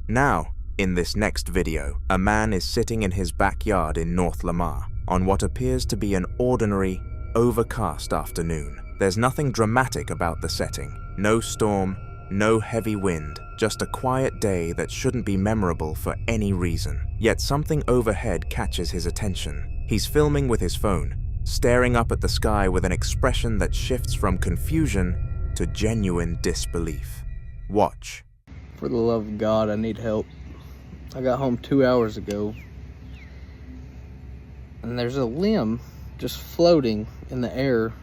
Now, in this next video, a man is sitting in his backyard in North Lamar on what appears to be an ordinary, overcast afternoon. There's nothing dramatic about the setting. No storm, no heavy wind, just a quiet day that shouldn't be memorable for any reason. Yet something overhead catches his attention. He's filming with his phone, staring up at the sky with an expression that shifts from confusion to genuine disbelief. Watch. For the love of God, I need help. I got home 2 hours ago, and there's a limb just floating in the air.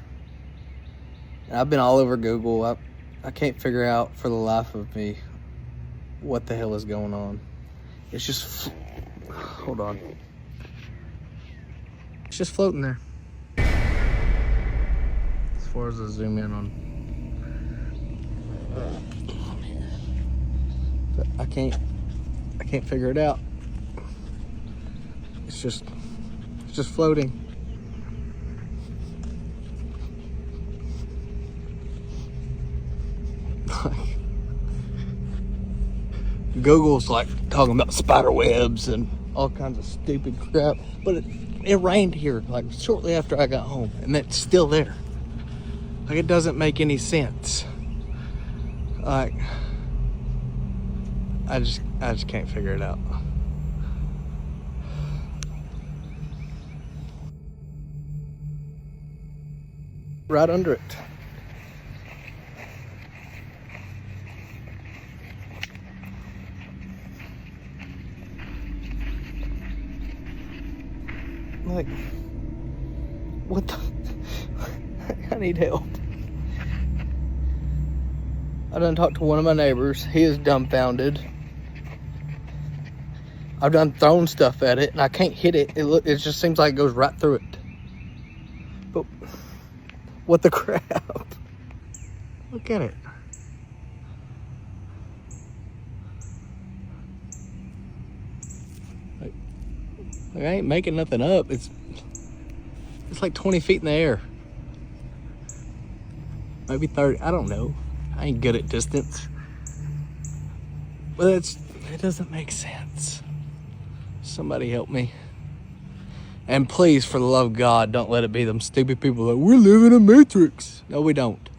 And I've been all over Google. I can't figure out for the life of me what the hell is going on. It's just, hold on. It's just floating there. As far as I zoom in on here. But I can't figure it out. It's just floating. Google's like talking about spider webs and all kinds of stupid crap, but it rained here like shortly after I got home, and it's still there. Like, it doesn't make any sense. Like, I just can't figure it out. Right under it. Like, what the? I need help. I done talked to one of my neighbors. He is dumbfounded. I've done thrown stuff at it, and I can't hit it. It just seems like it goes right through it. But what the crap? Look at it. Like, I ain't making nothing up. It's like 20 feet in the air. Maybe 30. I don't know. I ain't good at distance. But it doesn't make sense. Somebody help me. And please, for the love of God, don't let it be them stupid people that we live in a matrix. No, we don't.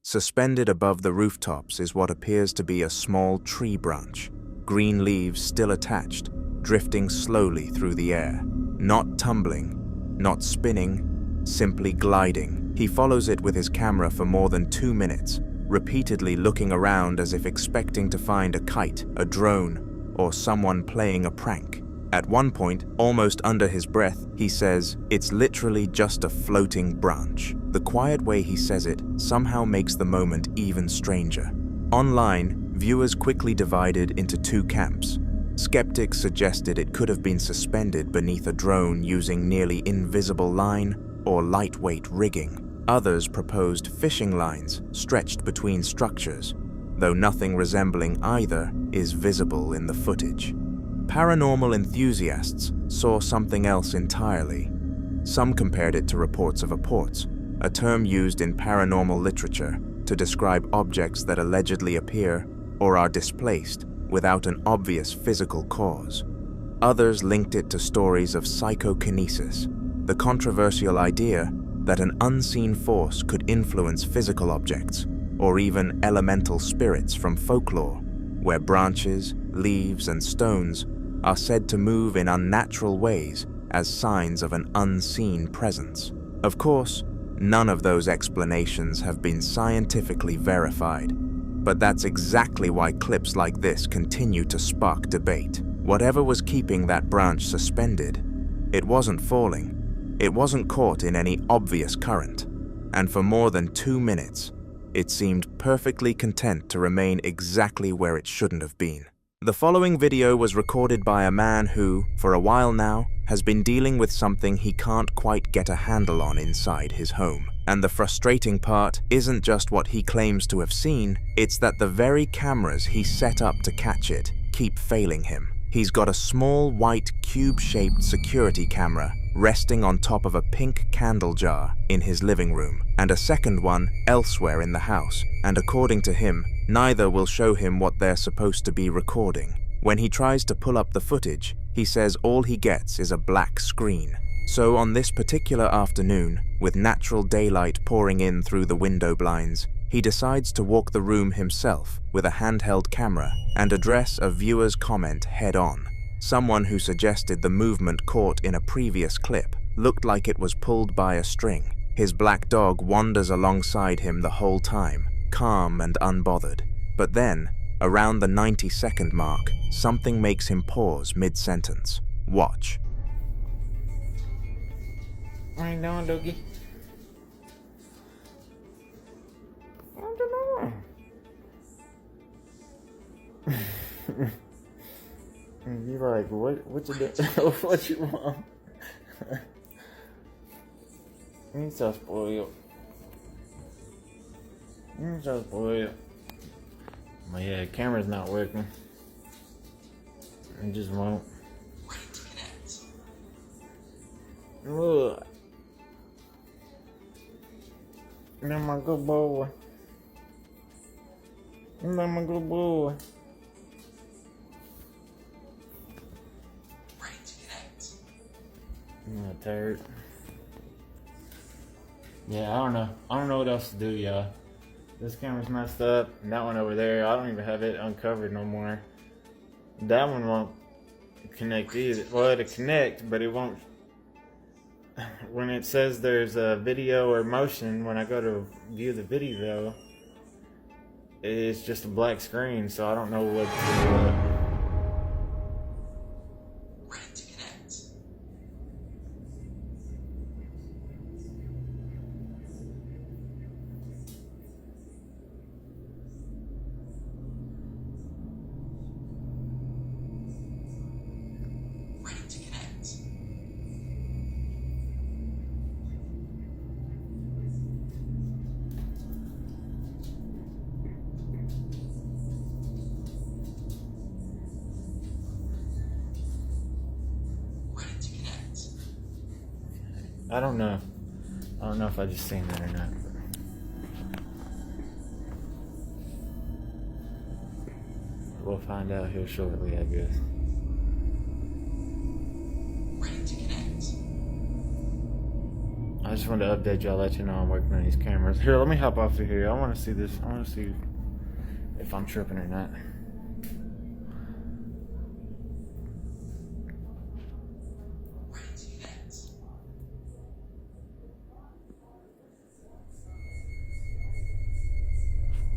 Suspended above the rooftops is what appears to be a small tree branch, green leaves still attached, drifting slowly through the air. Not tumbling, not spinning, simply gliding. He follows it with his camera for more than 2 minutes, repeatedly looking around as if expecting to find a kite, a drone, or someone playing a prank. At one point, almost under his breath, he says, "It's literally just a floating branch." The quiet way he says it somehow makes the moment even stranger. Online, viewers quickly divided into 2 camps. Skeptics suggested it could have been suspended beneath a drone using nearly invisible line or lightweight rigging. Others proposed fishing lines stretched between structures, though nothing resembling either is visible in the footage. Paranormal enthusiasts saw something else entirely. Some compared it to reports of apports, a term used in paranormal literature to describe objects that allegedly appear or are displaced without an obvious physical cause. Others linked it to stories of psychokinesis, the controversial idea that an unseen force could influence physical objects, or even elemental spirits from folklore, where branches, leaves, and stones are said to move in unnatural ways as signs of an unseen presence. Of course, none of those explanations have been scientifically verified, but that's exactly why clips like this continue to spark debate. Whatever was keeping that branch suspended, it wasn't falling, it wasn't caught in any obvious current, and for more than 2 minutes, it seemed perfectly content to remain exactly where it shouldn't have been. The following video was recorded by a man who, for a while now, has been dealing with something he can't quite get a handle on inside his home. And the frustrating part isn't just what he claims to have seen, it's that the very cameras he set up to catch it keep failing him. He's got a small white cube-shaped security camera resting on top of a pink candle jar in his living room, and a second one elsewhere in the house, and according to him, neither will show him what they're supposed to be recording. When he tries to pull up the footage, he says all he gets is a black screen. So on this particular afternoon, with natural daylight pouring in through the window blinds, he decides to walk the room himself with a handheld camera and address a viewer's comment head-on. Someone who suggested the movement caught in a previous clip looked like it was pulled by a string. His black dog wanders alongside him the whole time, calm and unbothered. But then, around the 90-second mark, something makes him pause mid-sentence. Watch. What are you doing, Doogie? What you doing? And you like, what you do? What you want? You're so spoiled. You're so spoiled. Well, yeah, the camera's not working. It just won't. Look. You're my good boy. You're my good boy. I'm a turd. Yeah, I don't know what else to do, y'all. This camera's messed up, and that one over there, I don't even have it uncovered no more. That one won't connect either. Well, it'll connect, but it won't. When it says there's a video or motion, when I go to view the video, it's just a black screen, so I don't know what to I don't know. I don't know if I just seen that or not. We'll find out here shortly, I guess. I just wanted to update y'all, let you know I'm working on these cameras. Here, let me hop off of here. I want to see this. I want to see if I'm tripping or not.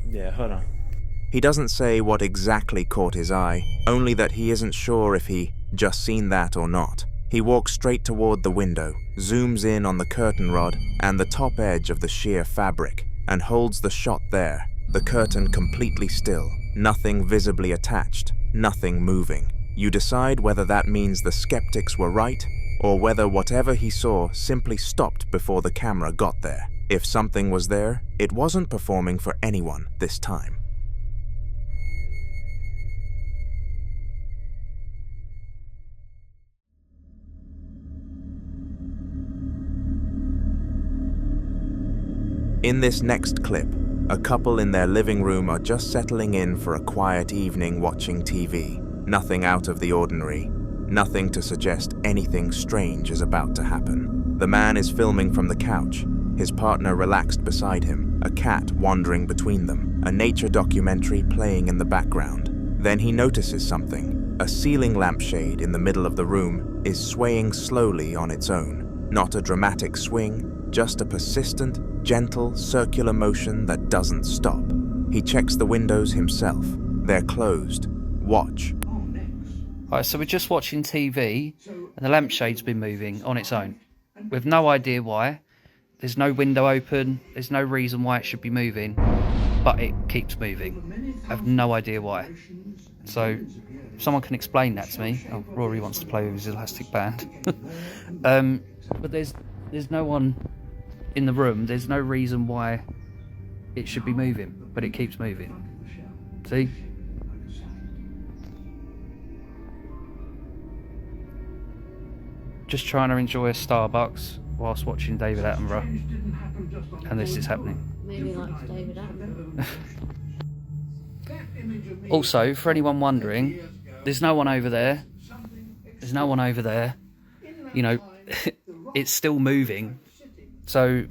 Yeah, hold on. He doesn't say what exactly caught his eye, only that he isn't sure if he just seen that or not. He walks straight toward the window, zooms in on the curtain rod and the top edge of the sheer fabric, and holds the shot there, the curtain completely still, nothing visibly attached, nothing moving. You decide whether that means the skeptics were right, or whether whatever he saw simply stopped before the camera got there. If something was there, it wasn't performing for anyone this time. In this next clip, a couple in their living room are just settling in for a quiet evening watching TV. Nothing out of the ordinary, nothing to suggest anything strange is about to happen. The man is filming from the couch, his partner relaxed beside him, a cat wandering between them, a nature documentary playing in the background. Then he notices something. A ceiling lampshade in the middle of the room is swaying slowly on its own. Not a dramatic swing, just a persistent, gentle, circular motion that doesn't stop. He checks the windows himself. They're closed. Watch. Alright, so we're just watching TV, and the lampshade's been moving on its own. We've no idea why. There's no window open, there's no reason why it should be moving, but it keeps moving. I have no idea why. So, if someone can explain that to me. Oh, Rory wants to play with his elastic band. But there's no one in the room, there's no reason why it should be moving, but it keeps moving. See? Just trying to enjoy a Starbucks whilst watching David Attenborough. and this is happening. Maybe like David Attenborough. Also, for anyone wondering, there's no one over there. There's no one over there. You know, it's still moving. So,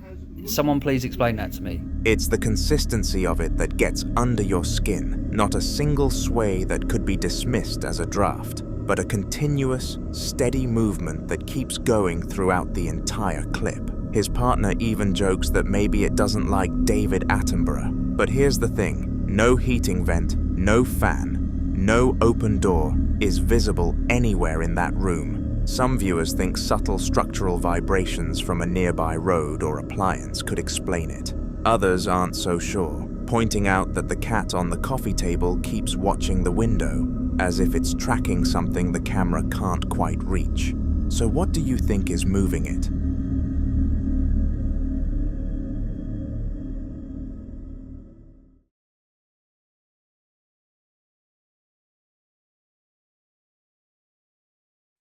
someone please explain that to me. It's the consistency of it that gets under your skin, not a single sway that could be dismissed as a draft, but a continuous, steady movement that keeps going throughout the entire clip. His partner even jokes that maybe it doesn't like David Attenborough. But here's the thing, no heating vent, no fan, no open door is visible anywhere in that room. Some viewers think subtle structural vibrations from a nearby road or appliance could explain it. Others aren't so sure, pointing out that the cat on the coffee table keeps watching the window, as if it's tracking something the camera can't quite reach. So what do you think is moving it?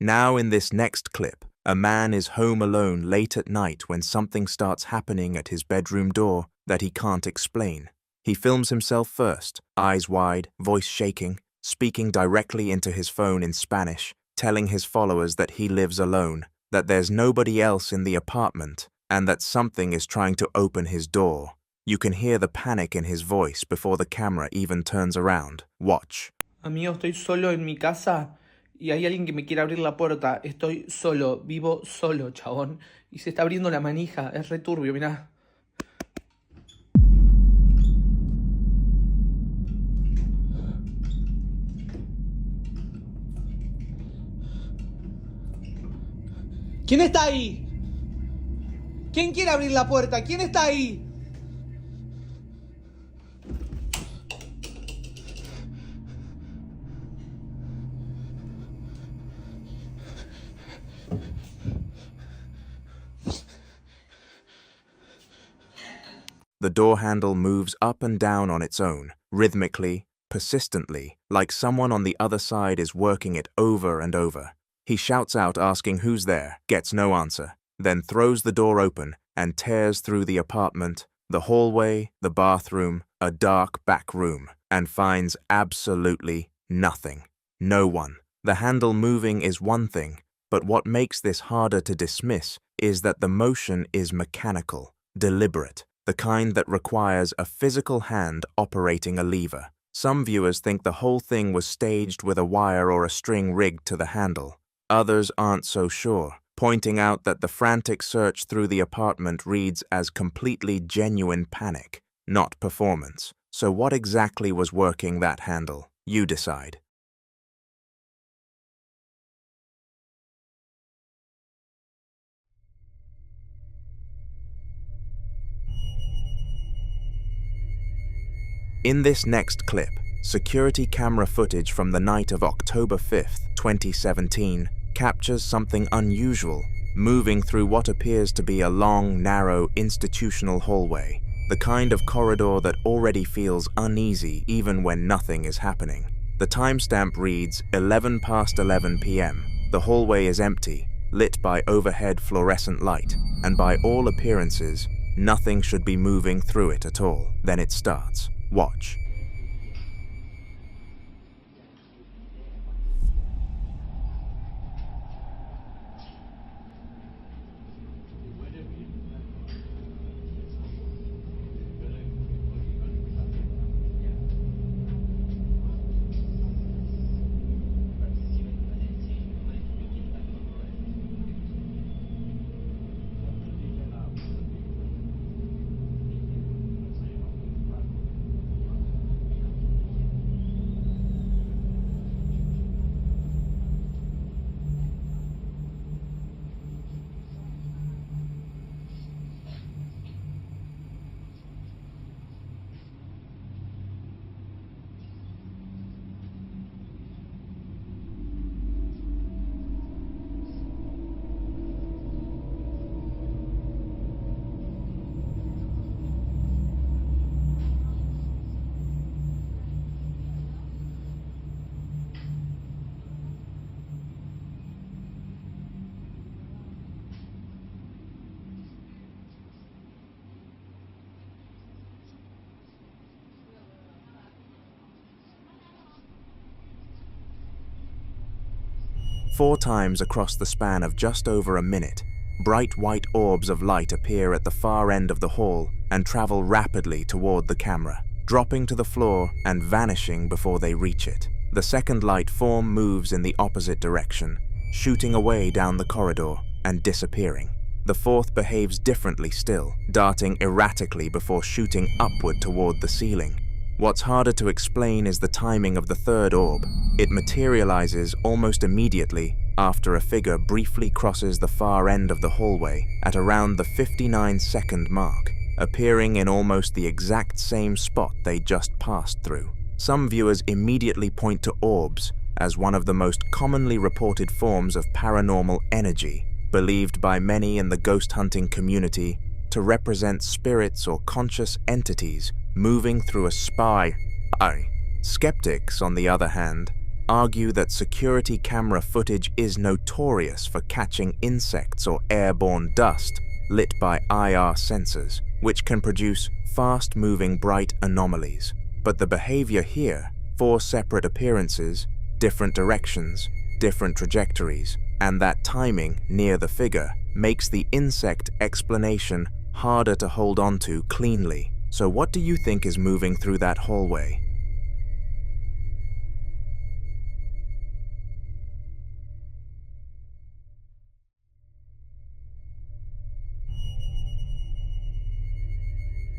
Now in this next clip, a man is home alone late at night when something starts happening at his bedroom door that he can't explain. He films himself first, eyes wide, voice shaking, speaking directly into his phone in Spanish, telling his followers that he lives alone, that there's nobody else in the apartment, and that something is trying to open his door. You can hear the panic in his voice before the camera even turns around. Watch. Amigo, estoy solo en mi casa y hay alguien que me quiere abrir la puerta. Estoy solo, vivo solo, chabón. Y se está abriendo la manija, es returbio, mirá. ¿Quién está ahí? ¿Quién quiere abrir la puerta? ¿Quién está ahí? The door handle moves up and down on its own, rhythmically, persistently, like someone on the other side is working it over and over. He shouts out asking who's there, gets no answer, then throws the door open and tears through the apartment, the hallway, the bathroom, a dark back room, and finds absolutely nothing. No one. The handle moving is one thing, but what makes this harder to dismiss is that the motion is mechanical, deliberate, the kind that requires a physical hand operating a lever. Some viewers think the whole thing was staged with a wire or a string rigged to the handle. Others aren't so sure, pointing out that the frantic search through the apartment reads as completely genuine panic, not performance. So what exactly was working that handle? You decide. In this next clip, security camera footage from the night of October 5th, 2017, captures something unusual, moving through what appears to be a long, narrow, institutional hallway, the kind of corridor that already feels uneasy even when nothing is happening. The timestamp reads 11 past 11 p.m. The hallway is empty, lit by overhead fluorescent light, and by all appearances, nothing should be moving through it at all. Then it starts. Watch. 4 times across the span of just over a minute, bright white orbs of light appear at the far end of the hall and travel rapidly toward the camera, dropping to the floor and vanishing before they reach it. The second light form moves in the opposite direction, shooting away down the corridor and disappearing. The fourth behaves differently still, darting erratically before shooting upward toward the ceiling. What's harder to explain is the timing of the third orb. It materializes almost immediately after a figure briefly crosses the far end of the hallway at around the 59-second mark, appearing in almost the exact same spot they just passed through. Some viewers immediately point to orbs as one of the most commonly reported forms of paranormal energy, believed by many in the ghost hunting community to represent spirits or conscious entities moving through a spy. Skeptics, on the other hand, argue that security camera footage is notorious for catching insects or airborne dust lit by IR sensors, which can produce fast-moving bright anomalies. But the behavior here, 4 separate appearances, different directions, different trajectories, and that timing near the figure makes the insect explanation harder to hold on to cleanly. So what do you think is moving through that hallway?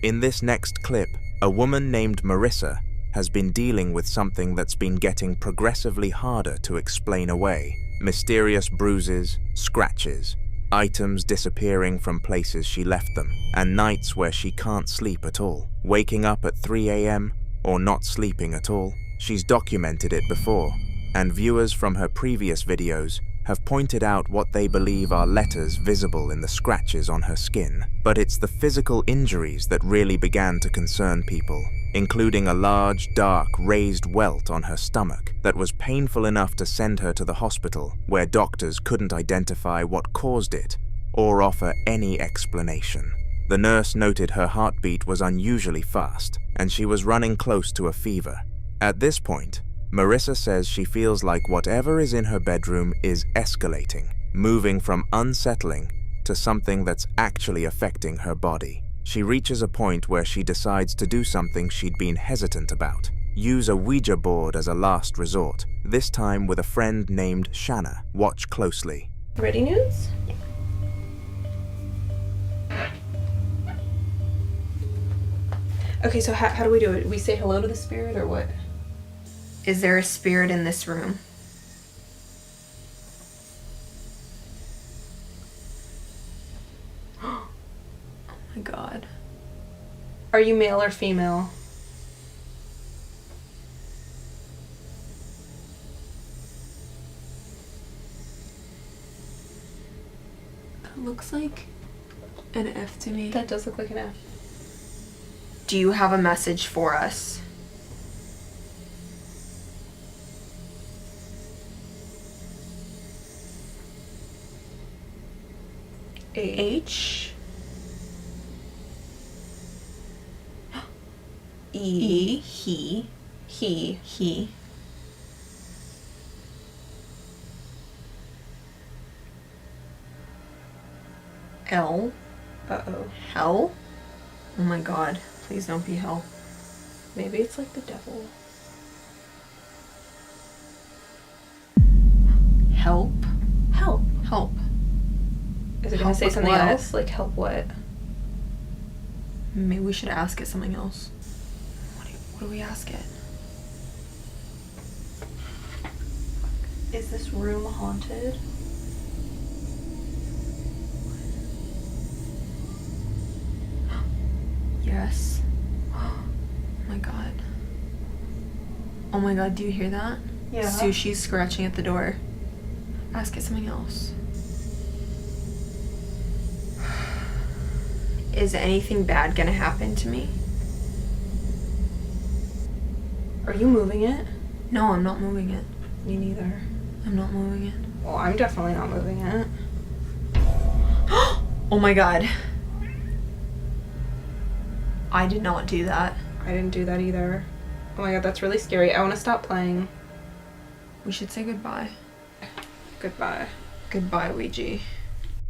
In this next clip, a woman named Marissa has been dealing with something that's been getting progressively harder to explain away. Mysterious bruises, scratches, items disappearing from places she left them, and nights where she can't sleep at all, waking up at 3 a.m. or not sleeping at all. She's documented it before, and viewers from her previous videos have pointed out what they believe are letters visible in the scratches on her skin. But it's the physical injuries that really began to concern people, including a large, dark, raised welt on her stomach that was painful enough to send her to the hospital, where doctors couldn't identify what caused it or offer any explanation. The nurse noted her heartbeat was unusually fast, and she was running close to a fever. At this point, Marissa says she feels like whatever is in her bedroom is escalating, moving from unsettling to something that's actually affecting her body. She reaches a point where she decides to do something she'd been hesitant about. Use a Ouija board as a last resort, this time with a friend named Shanna. Watch closely. Ready, Nudes? Okay, so how do we do it? We say hello to the spirit or what? Is there a spirit in this room? Oh my god. Are you male or female? That looks like an F to me. That does look like an F. Do you have a message for us? H E. He. L. Uh-oh. Hell? Oh my god. Please don't be hell. Maybe it's like the devil. Help? Help. Help. Is it gonna Help say with something what? else? Like help what? Maybe we should ask it something else. What do we ask it? Is this room haunted? Yes. Oh my god. Oh my god, do you hear that? Yeah. Sushi's scratching at the door. Ask it something else. Is anything bad gonna happen to me? Are you moving it? No, I'm not moving it. Me neither. I'm not moving it. Well, I'm definitely not moving it. Oh my god. I did not do that. I didn't do that either. Oh my god, that's really scary. I want to stop playing. We should say goodbye. Goodbye. Goodbye, Ouija.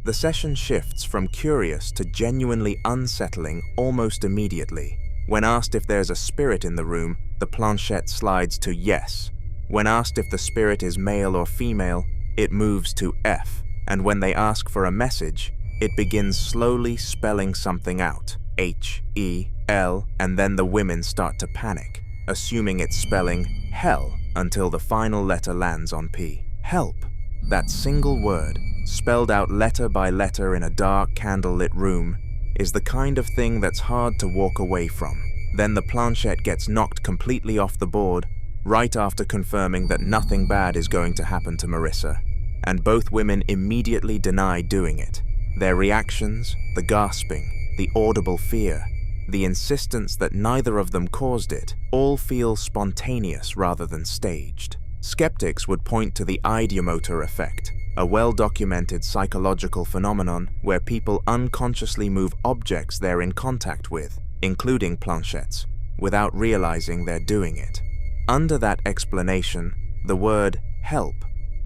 The session shifts from curious to genuinely unsettling almost immediately. When asked if there's a spirit in the room, the planchette slides to yes. When asked if the spirit is male or female, it moves to F. And when they ask for a message, it begins slowly spelling something out, H, E, L, and then the women start to panic, assuming it's spelling hell until the final letter lands on P. Help. That single word, spelled out letter by letter in a dark candlelit room, is the kind of thing that's hard to walk away from. Then the planchette gets knocked completely off the board, right after confirming that nothing bad is going to happen to Marissa, and both women immediately deny doing it. Their reactions, the gasping, the audible fear, the insistence that neither of them caused it, all feel spontaneous rather than staged. Skeptics would point to the ideomotor effect, a well-documented psychological phenomenon where people unconsciously move objects they're in contact with, including planchettes, without realizing they're doing it. Under that explanation, the word help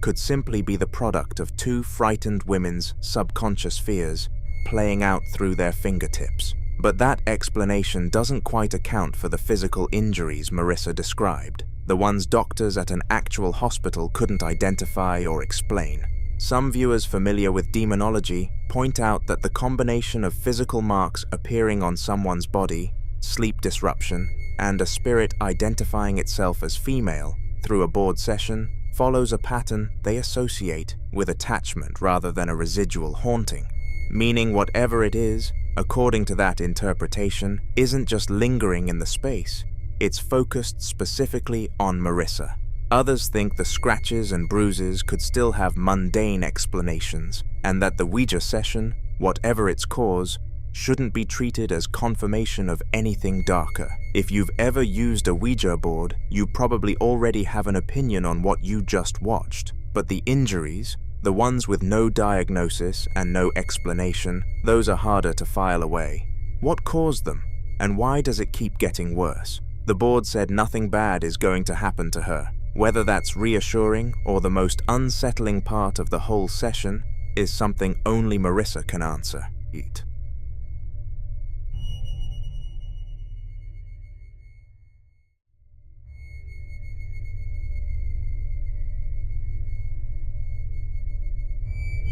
could simply be the product of two frightened women's subconscious fears playing out through their fingertips. But that explanation doesn't quite account for the physical injuries Marissa described, the ones doctors at an actual hospital couldn't identify or explain. Some viewers familiar with demonology point out that the combination of physical marks appearing on someone's body, sleep disruption, and a spirit identifying itself as female through a board session follows a pattern they associate with attachment rather than a residual haunting, meaning whatever it is, according to that interpretation, isn't just lingering in the space, it's focused specifically on Marissa. Others think the scratches and bruises could still have mundane explanations, and that the Ouija session, whatever its cause, shouldn't be treated as confirmation of anything darker. If you've ever used a Ouija board, you probably already have an opinion on what you just watched. But the injuries, the ones with no diagnosis and no explanation, those are harder to file away. What caused them? And why does it keep getting worse? The board said nothing bad is going to happen to her. Whether that's reassuring or the most unsettling part of the whole session is something only Marissa can answer.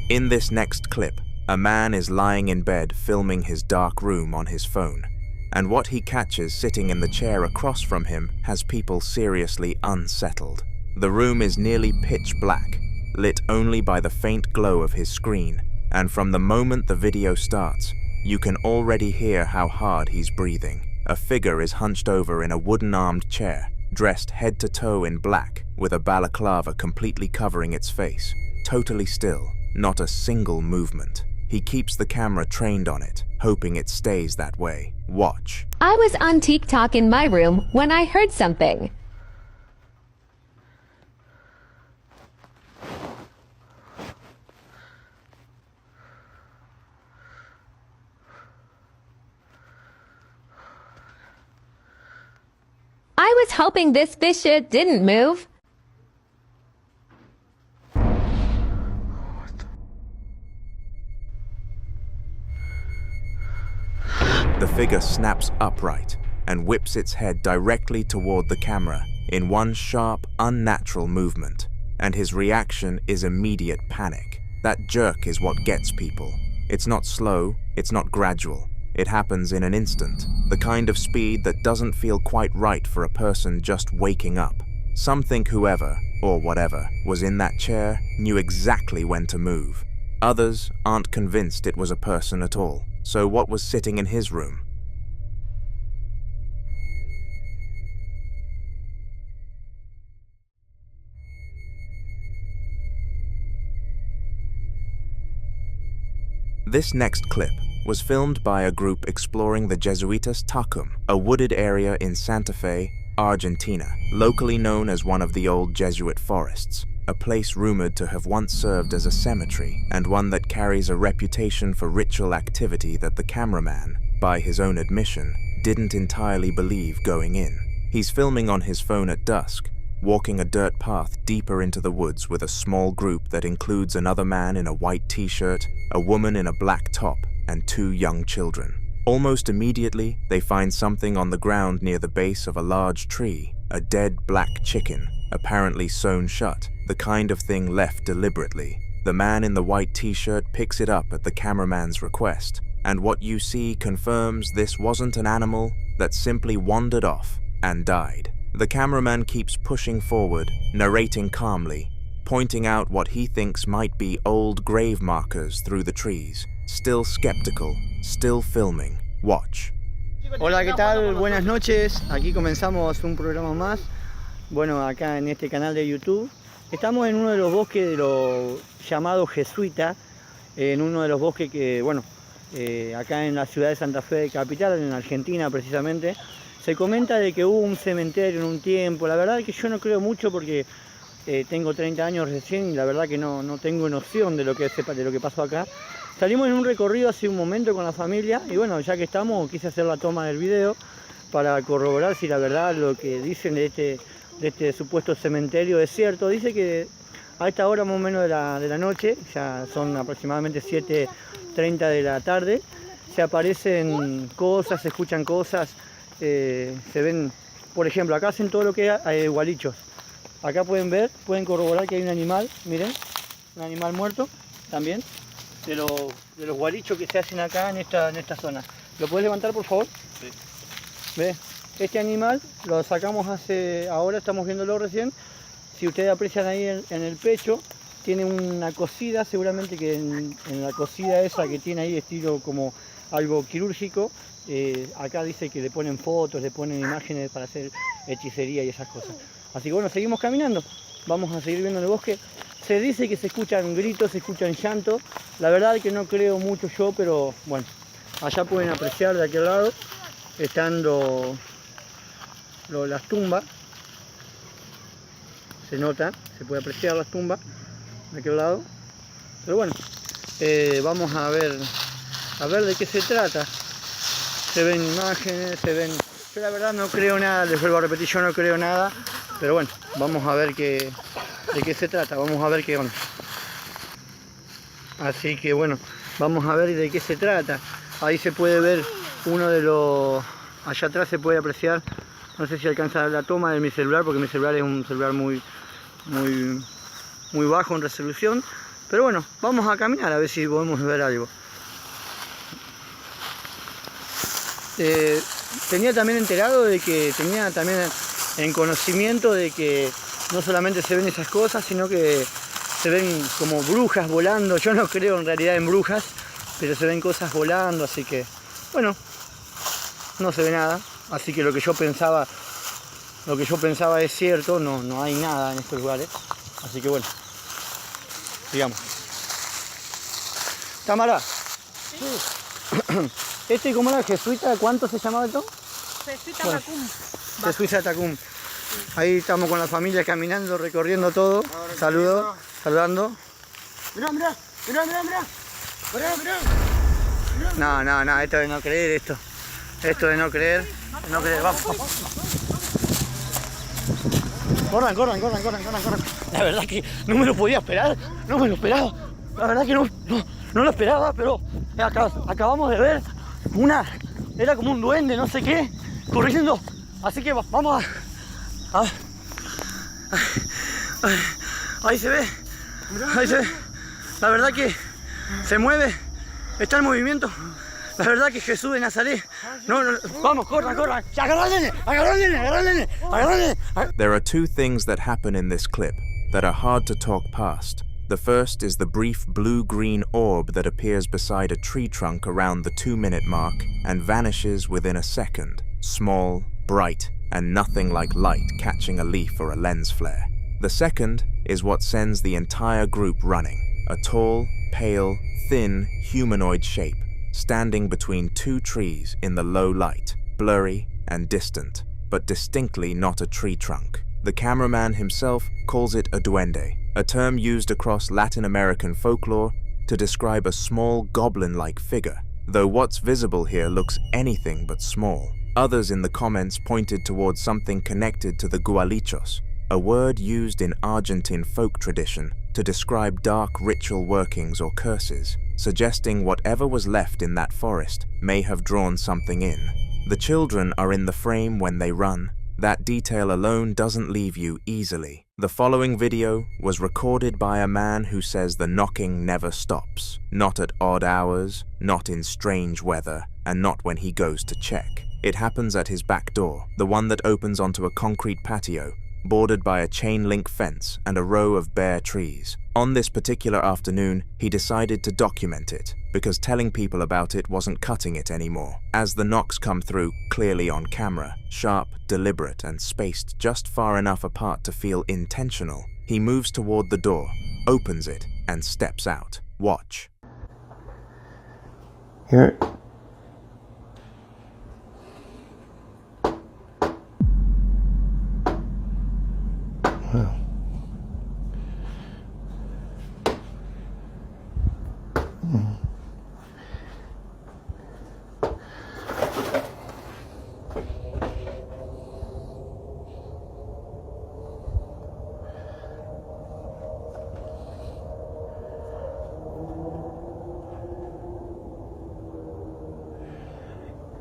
In this next clip, a man is lying in bed filming his dark room on his phone, and what he catches sitting in the chair across from him has people seriously unsettled. The room is nearly pitch black, lit only by the faint glow of his screen, and from the moment the video starts, you can already hear how hard he's breathing. A figure is hunched over in a wooden-armed chair, dressed head to toe in black, with a balaclava completely covering its face, totally still, not a single movement. He keeps the camera trained on it, hoping it stays that way. Watch. I was on TikTok in my room when I heard something. I was hoping this fish didn't move. The figure snaps upright and whips its head directly toward the camera in one sharp, unnatural movement, and his reaction is immediate panic. That jerk is what gets people. It's not slow, it's not gradual. It happens in an instant, the kind of speed that doesn't feel quite right for a person just waking up. Some think whoever, or whatever, was in that chair knew exactly when to move. Others aren't convinced it was a person at all. So what was sitting in his room? This next clip was filmed by a group exploring the Jesuitas Tacum, a wooded area in Santa Fe, Argentina, locally known as one of the old Jesuit forests, a place rumored to have once served as a cemetery, and one that carries a reputation for ritual activity that the cameraman, by his own admission, didn't entirely believe going in. He's filming on his phone at dusk, walking a dirt path deeper into the woods with a small group that includes another man in a white t-shirt, a woman in a black top, and 2 young children. Almost immediately, they find something on the ground near the base of a large tree, a dead black chicken, apparently sewn shut, the kind of thing left deliberately. The man in the white t-shirt picks it up at the cameraman's request, and what you see confirms this wasn't an animal that simply wandered off and died. The cameraman keeps pushing forward, narrating calmly, pointing out what he thinks might be old grave markers through the trees. Still skeptical, still filming. Watch. Hola, ¿qué tal? Buenas noches. Aquí comenzamos un programa más. Bueno, acá en este canal de YouTube. Estamos en uno de los bosques de lo llamado jesuita, en uno de los bosques que, bueno, acá en la ciudad de Santa Fe, capital, en Argentina precisamente. Se comenta de que hubo un cementerio en un tiempo. La verdad es que yo no creo mucho porque tengo 30 años recién y la verdad que no tengo noción de lo que pasó acá. Salimos en un recorrido hace un momento con la familia y bueno, ya que estamos, quise hacer la toma del video para corroborar si la verdad lo que dicen de este supuesto cementerio es cierto. Dice que a esta hora más o menos de la noche, ya son aproximadamente 7:30 de la tarde, se aparecen cosas, se escuchan cosas, se ven, por ejemplo, acá hacen todo lo que hay gualichos. Acá pueden ver, pueden corroborar que hay un animal, miren, un animal muerto también, de los gualichos que se hacen acá en esta zona. ¿Lo puedes levantar, por favor? Sí. ¿Ves? Este animal lo sacamos ahora estamos viéndolo recién. Si ustedes aprecian ahí en el pecho, tiene una cosida, seguramente que en la cosida esa que tiene ahí, estilo como algo quirúrgico, acá dice que le ponen fotos, le ponen imágenes para hacer hechicería y esas cosas. Así que bueno, seguimos caminando, vamos a seguir viendo el bosque. Se dice que se escuchan gritos, se escuchan llantos. La verdad es que no creo mucho yo, pero bueno, allá pueden apreciar de aquel lado, están las tumbas. Se nota, se puede apreciar las tumbas de aquel lado. Pero bueno, vamos a ver de qué se trata. Se ven imágenes, se ven... Yo la verdad no creo nada, les vuelvo a repetir, yo no creo nada. Pero bueno, vamos a ver de qué se trata, vamos a ver qué onda. Así que bueno, vamos a ver de qué se trata. Ahí se puede ver uno de los... Allá atrás se puede apreciar, no sé si alcanza la toma de mi celular, porque mi celular es un celular muy bajo en resolución. Pero bueno, vamos a caminar a ver si podemos ver algo. Tenía también enterado de que tenía también en conocimiento de que no solamente se ven esas cosas, sino que se ven como brujas volando. Yo no creo en realidad en brujas, pero se ven cosas volando, así que bueno, no se ve nada. Así que lo que yo pensaba es cierto, no hay nada en estos lugares. Así que bueno, sigamos. Tamara, sí. ¿Cómo era? ¿Jesuita? ¿Cuánto se llamaba esto? Jesuita Bueno, Tacum. Jesuita Tacum. Ahí estamos con la familia caminando, recorriendo todo. Saludando. Mirá. No, esto de no creer, esto de no creer, vamos. Corran. La verdad que no me lo podía esperar, la verdad que no lo esperaba, pero acabamos de ver era como un duende, no sé qué, corriendo, así que vamos a ahí se ve, la verdad que se mueve, está en movimiento. La verdad que Jesús de Nazaret. No, vamos, corran. Agárrale. There are 2 things that happen in this clip that are hard to talk past. The first is the brief blue-green orb that appears beside a tree trunk around the 2-minute mark and vanishes within a second. Small, bright, and nothing like light catching a leaf or a lens flare. The second is what sends the entire group running. A tall, pale, thin, humanoid shape, standing between 2 trees in the low light, blurry and distant, but distinctly not a tree trunk. The cameraman himself calls it a duende, a term used across Latin American folklore to describe a small goblin-like figure, though what's visible here looks anything but small. Others in the comments pointed towards something connected to the gualichos, a word used in Argentine folk tradition to describe dark ritual workings or curses, suggesting whatever was left in that forest may have drawn something in. The children are in the frame when they run. That detail alone doesn't leave you easily. The following video was recorded by a man who says the knocking never stops, not at odd hours, not in strange weather, and not when he goes to check. It happens at his back door, the one that opens onto a concrete patio, bordered by a chain-link fence and a row of bare trees. On this particular afternoon, he decided to document it, because telling people about it wasn't cutting it anymore. As the knocks come through, clearly on camera, sharp, deliberate, and spaced just far enough apart to feel intentional, he moves toward the door, opens it, and steps out. Watch. Here. Wow.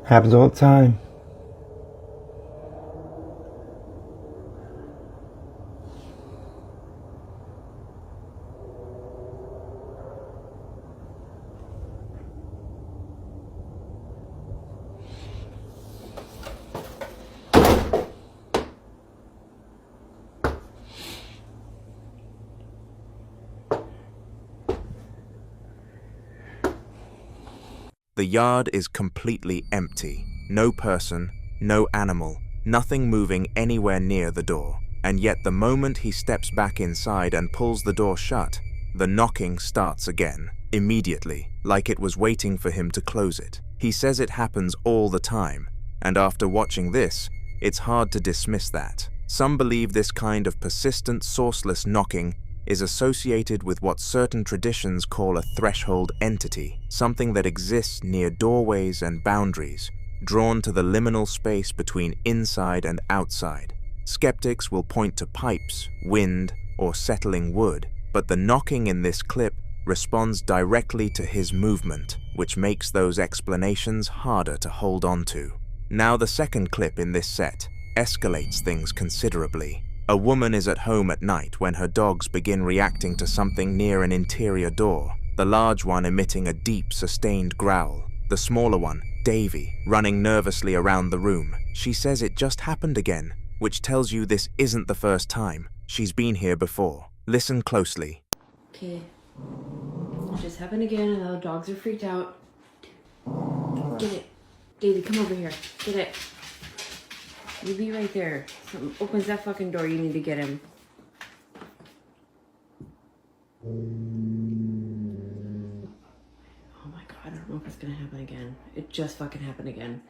Happens all the time. The yard is completely empty. No person, no animal, nothing moving anywhere near the door. And yet the moment he steps back inside and pulls the door shut, the knocking starts again, immediately, like it was waiting for him to close it. He says it happens all the time, and after watching this, it's hard to dismiss that. Some believe this kind of persistent, sourceless knocking is associated with what certain traditions call a threshold entity, something that exists near doorways and boundaries, drawn to the liminal space between inside and outside. Skeptics will point to pipes, wind, or settling wood, but the knocking in this clip responds directly to his movement, which makes those explanations harder to hold on to. Now the second clip in this set escalates things considerably. A woman is at home at night when her dogs begin reacting to something near an interior door, the large one emitting a deep, sustained growl, the smaller one, Davy, running nervously around the room. She says it just happened again, which tells you this isn't the first time. She's been here before. Listen closely. Okay. It just happened again and the dogs are freaked out. Get it. Davy, come over here. Get it. You be right there. Something opens that fucking door, you need to get him. Oh my god, I don't know if it's gonna happen again. It just fucking happened again.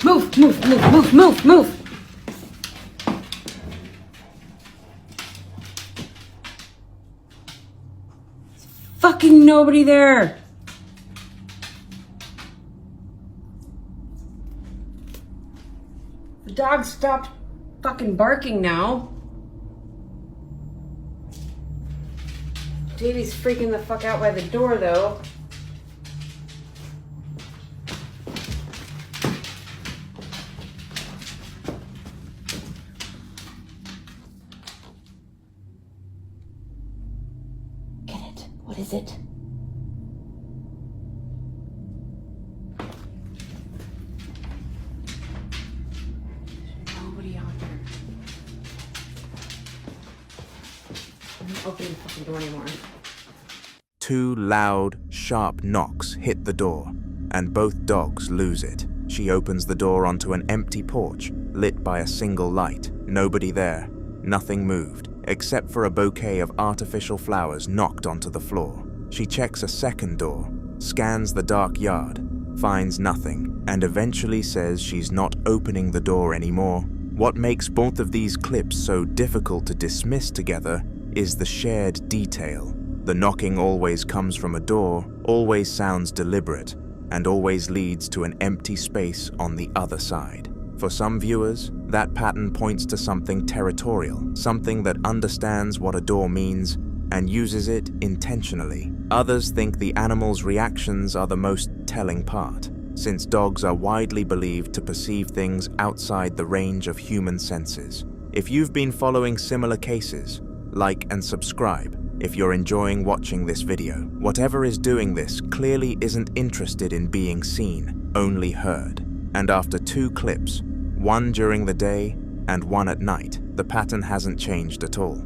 Move, move, move, move, move, move! Fucking nobody there! The dog stopped fucking barking now. Davy's freaking the fuck out by the door though. What is it? There's nobody out there. I'm not opening the fucking door anymore. Two loud, sharp knocks hit the door, and both dogs lose it. She opens the door onto an empty porch, lit by a single light. Nobody there. Nothing moved, except for a bouquet of artificial flowers knocked onto the floor. She checks a second door, scans the dark yard, finds nothing, and eventually says she's not opening the door anymore. What makes both of these clips so difficult to dismiss together is the shared detail. The knocking always comes from a door, always sounds deliberate, and always leads to an empty space on the other side. For some viewers, that pattern points to something territorial, something that understands what a door means and uses it intentionally. Others think the animal's reactions are the most telling part, since dogs are widely believed to perceive things outside the range of human senses. If you've been following similar cases, like and subscribe. If you're enjoying watching this video, whatever is doing this clearly isn't interested in being seen, only heard. And after 2 clips, one during the day and one at night, the pattern hasn't changed at all.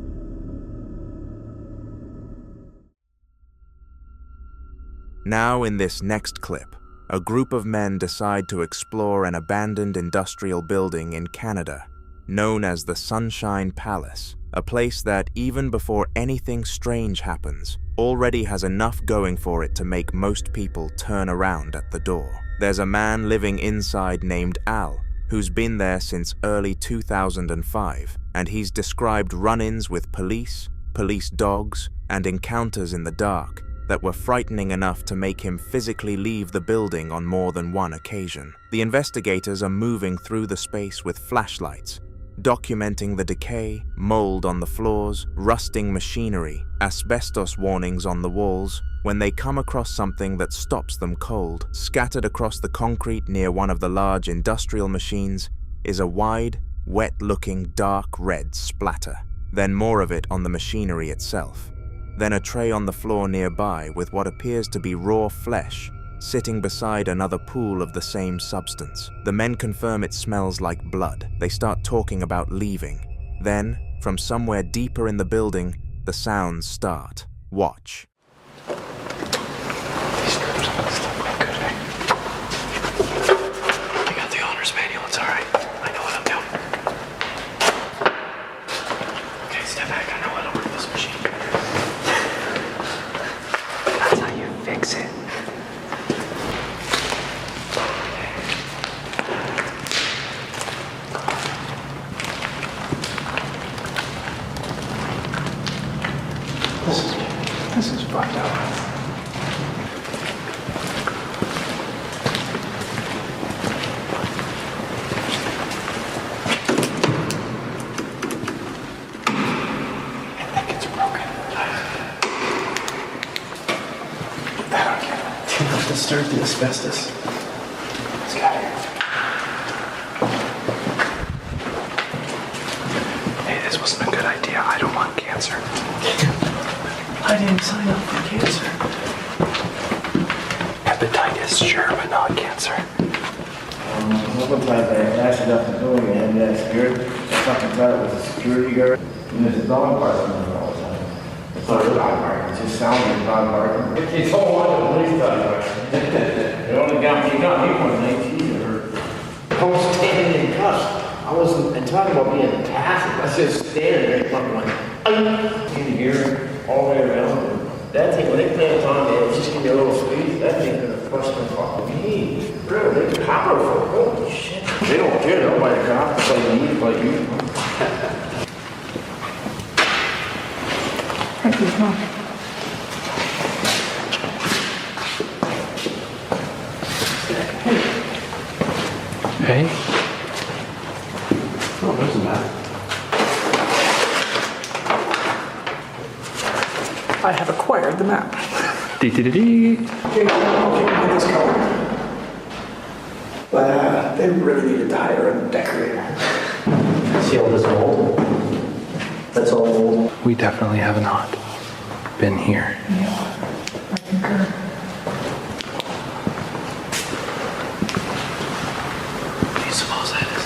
Now in this next clip, a group of men decide to explore an abandoned industrial building in Canada, known as the Sunshine Palace, a place that, even before anything strange happens, already has enough going for it to make most people turn around at the door. There's a man living inside named Al, who's been there since early 2005, and he's described run-ins with police dogs, and encounters in the dark that were frightening enough to make him physically leave the building on more than one occasion. The investigators are moving through the space with flashlights, documenting the decay, mold on the floors, rusting machinery, asbestos warnings on the walls, when they come across something that stops them cold. Scattered across the concrete near one of the large industrial machines is a wide, wet-looking dark red splatter. Then more of it on the machinery itself. Then a tray on the floor nearby with what appears to be raw flesh sitting beside another pool of the same substance. The men confirm it smells like blood. They start talking about leaving. Then, from somewhere deeper in the building, the sounds start. Watch. These groups are stuff like good, eh? I got the owner's manual, it's alright. I know what I'm doing. Okay, step back, I know how to work this machine. That's how you fix it. This is fucked up. I think it's broken. That'll get it. Do not disturb the asbestos. Let's get here. Hey, this wasn't a good idea. I don't want cancer. I didn't sign up for cancer. Hepatitis, sure, but not cancer. One time I dashed up the building and I fucking thought it was a security guard. And there's a dog barking all the time. It's not a dog barking, it just sounds like a dog barking. It's all one of the police dog barking. It only got me one night either. I was standing in cuffs. I wasn't, and talking about being passive, I was just standing there fucking like, in here. All the way around. That thing, when they plant on it, just give me a little squeeze, that thing's gonna crush the fuck me. Bro, they can hop her for holy shit. They don't care, they'll buy the cops like me, like you. Thank you, Mom. Hey. Oh, there's a map. I have acquired the map. Dee-dee-dee-dee. Okay, get this going. But they really needed to hire a decorator. See all this mold? That's all mold. We definitely have not been here. I concur. What do you suppose that is?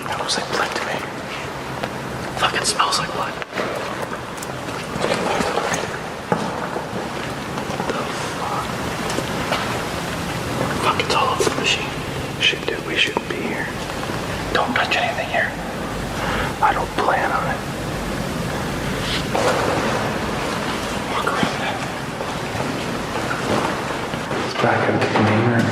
That looks like blood to me. Fucking smells like blood. It's all over the machine. Shit, dude, we shouldn't be here. Don't touch anything here. I don't plan on it. Walk around that. Let's back up to the main room.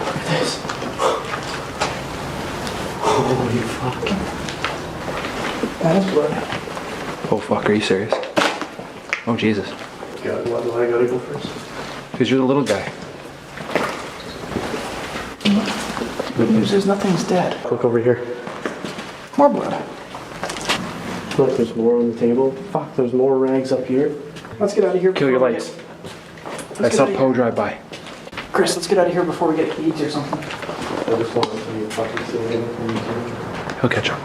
Look at this. Holy fuck. That's blood. Oh fuck, are you serious? Oh Jesus. God, why do I gotta go first? Because you're the little guy. Good news is nothing's dead. Look over here. More blood. Look, there's more on the table. Fuck, there's more rags up here. Let's get out of here. Kill your lights. I saw Poe drive by. Chris, let's get out of here before we get eats or something. I just want to see you fucking silly. He'll catch up.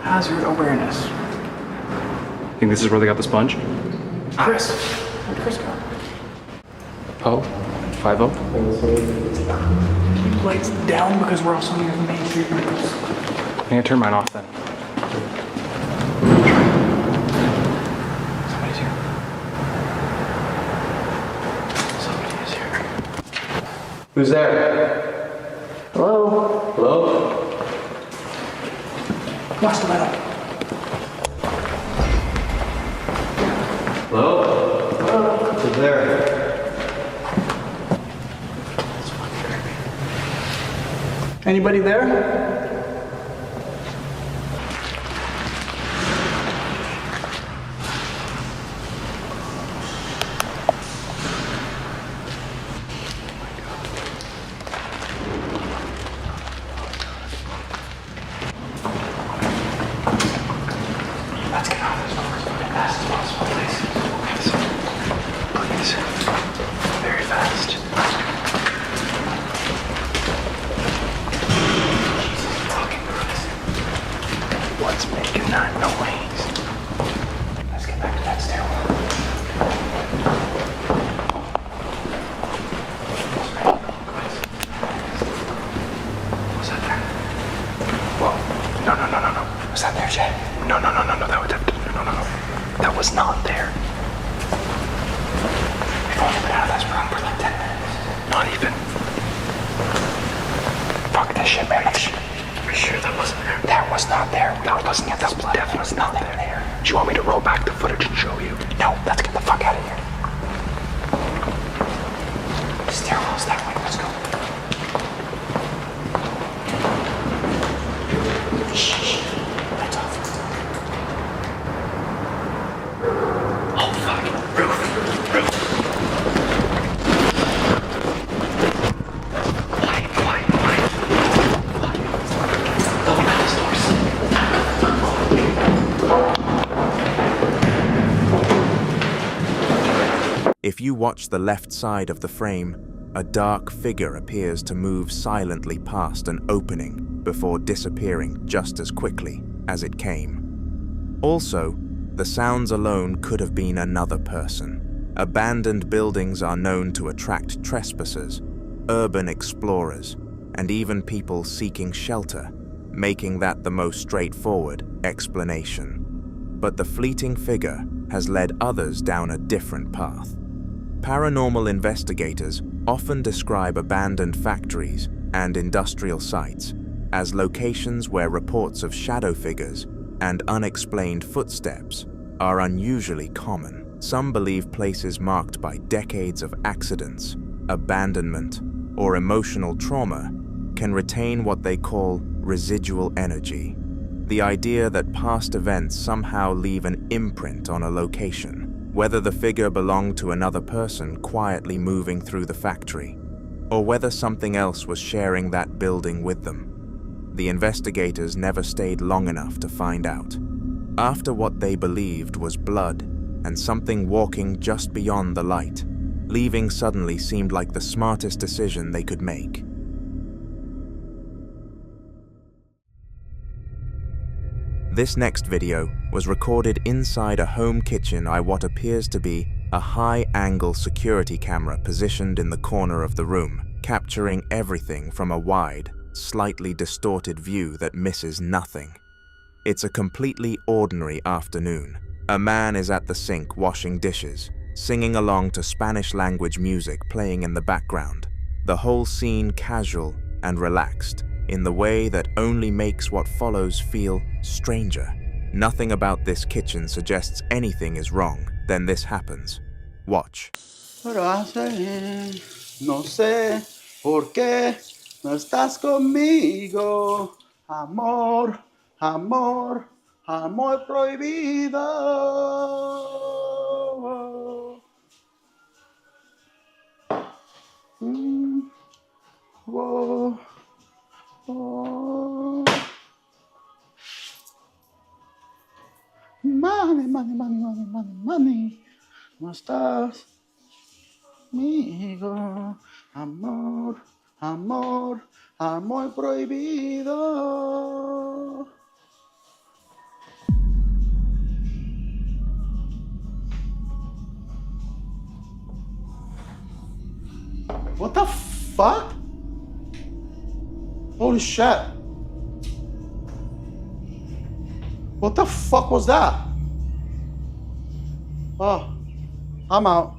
Hazard awareness. Think this is where they got the sponge? Chris. Where'd Chris go? Poe? 5-0? Keep lights down because we're also near the main street. I'm gonna turn mine off then. Somebody's here. Somebody is here. Who's there? Hello? Hello? Watch the metal. Hello? Who's there? Anybody there? Let's get out of this as fast as possible, please. Please. Very fast. Jesus fucking Christ. What's making that noise? Let's get back to that stairwell. Was that there? Whoa. No. Was that there, Jay? No. No. That was not there. We've only been out of this room for like 10 minutes. Not even. Fuck this shit, man. Are you sure that wasn't there? That was not there. That wasn't at this blood. That was not there. Do you want me to roll back the footage and show you? No, let's get the fuck out of here. Stairwell's that way. Let's go. Shh. Lights off. Oh fuck. Roof. Why? Open those doors. If you watch the left side of the frame, a dark figure appears to move silently past an opening before disappearing just as quickly as it came. Also, the sounds alone could have been another person. Abandoned buildings are known to attract trespassers, urban explorers, and even people seeking shelter, making that the most straightforward explanation. But the fleeting figure has led others down a different path. Paranormal investigators often describe abandoned factories and industrial sites as locations where reports of shadow figures and unexplained footsteps are unusually common. Some believe places marked by decades of accidents, abandonment, or emotional trauma can retain what they call residual energy, the idea that past events somehow leave an imprint on a location, whether the figure belonged to another person quietly moving through the factory, or whether something else was sharing that building with them. The investigators never stayed long enough to find out. After what they believed was blood and something walking just beyond the light, leaving suddenly seemed like the smartest decision they could make. This next video was recorded inside a home kitchen by what appears to be a high-angle security camera positioned in the corner of the room, capturing everything from a wide, slightly distorted view that misses nothing. It's a completely ordinary afternoon. A man is at the sink washing dishes, singing along to Spanish-language music playing in the background, the whole scene casual and relaxed, in the way that only makes what follows feel stranger. Nothing about this kitchen suggests anything is wrong. Then this happens. Watch. No sé por qué No estás conmigo, amor, amor, amor prohibido. Whoa, oh. Money, money, money, money, money, money. No estás conmigo, amor, amor, amor prohibido. What the fuck? Holy shit. What the fuck was that? Oh, I'm out.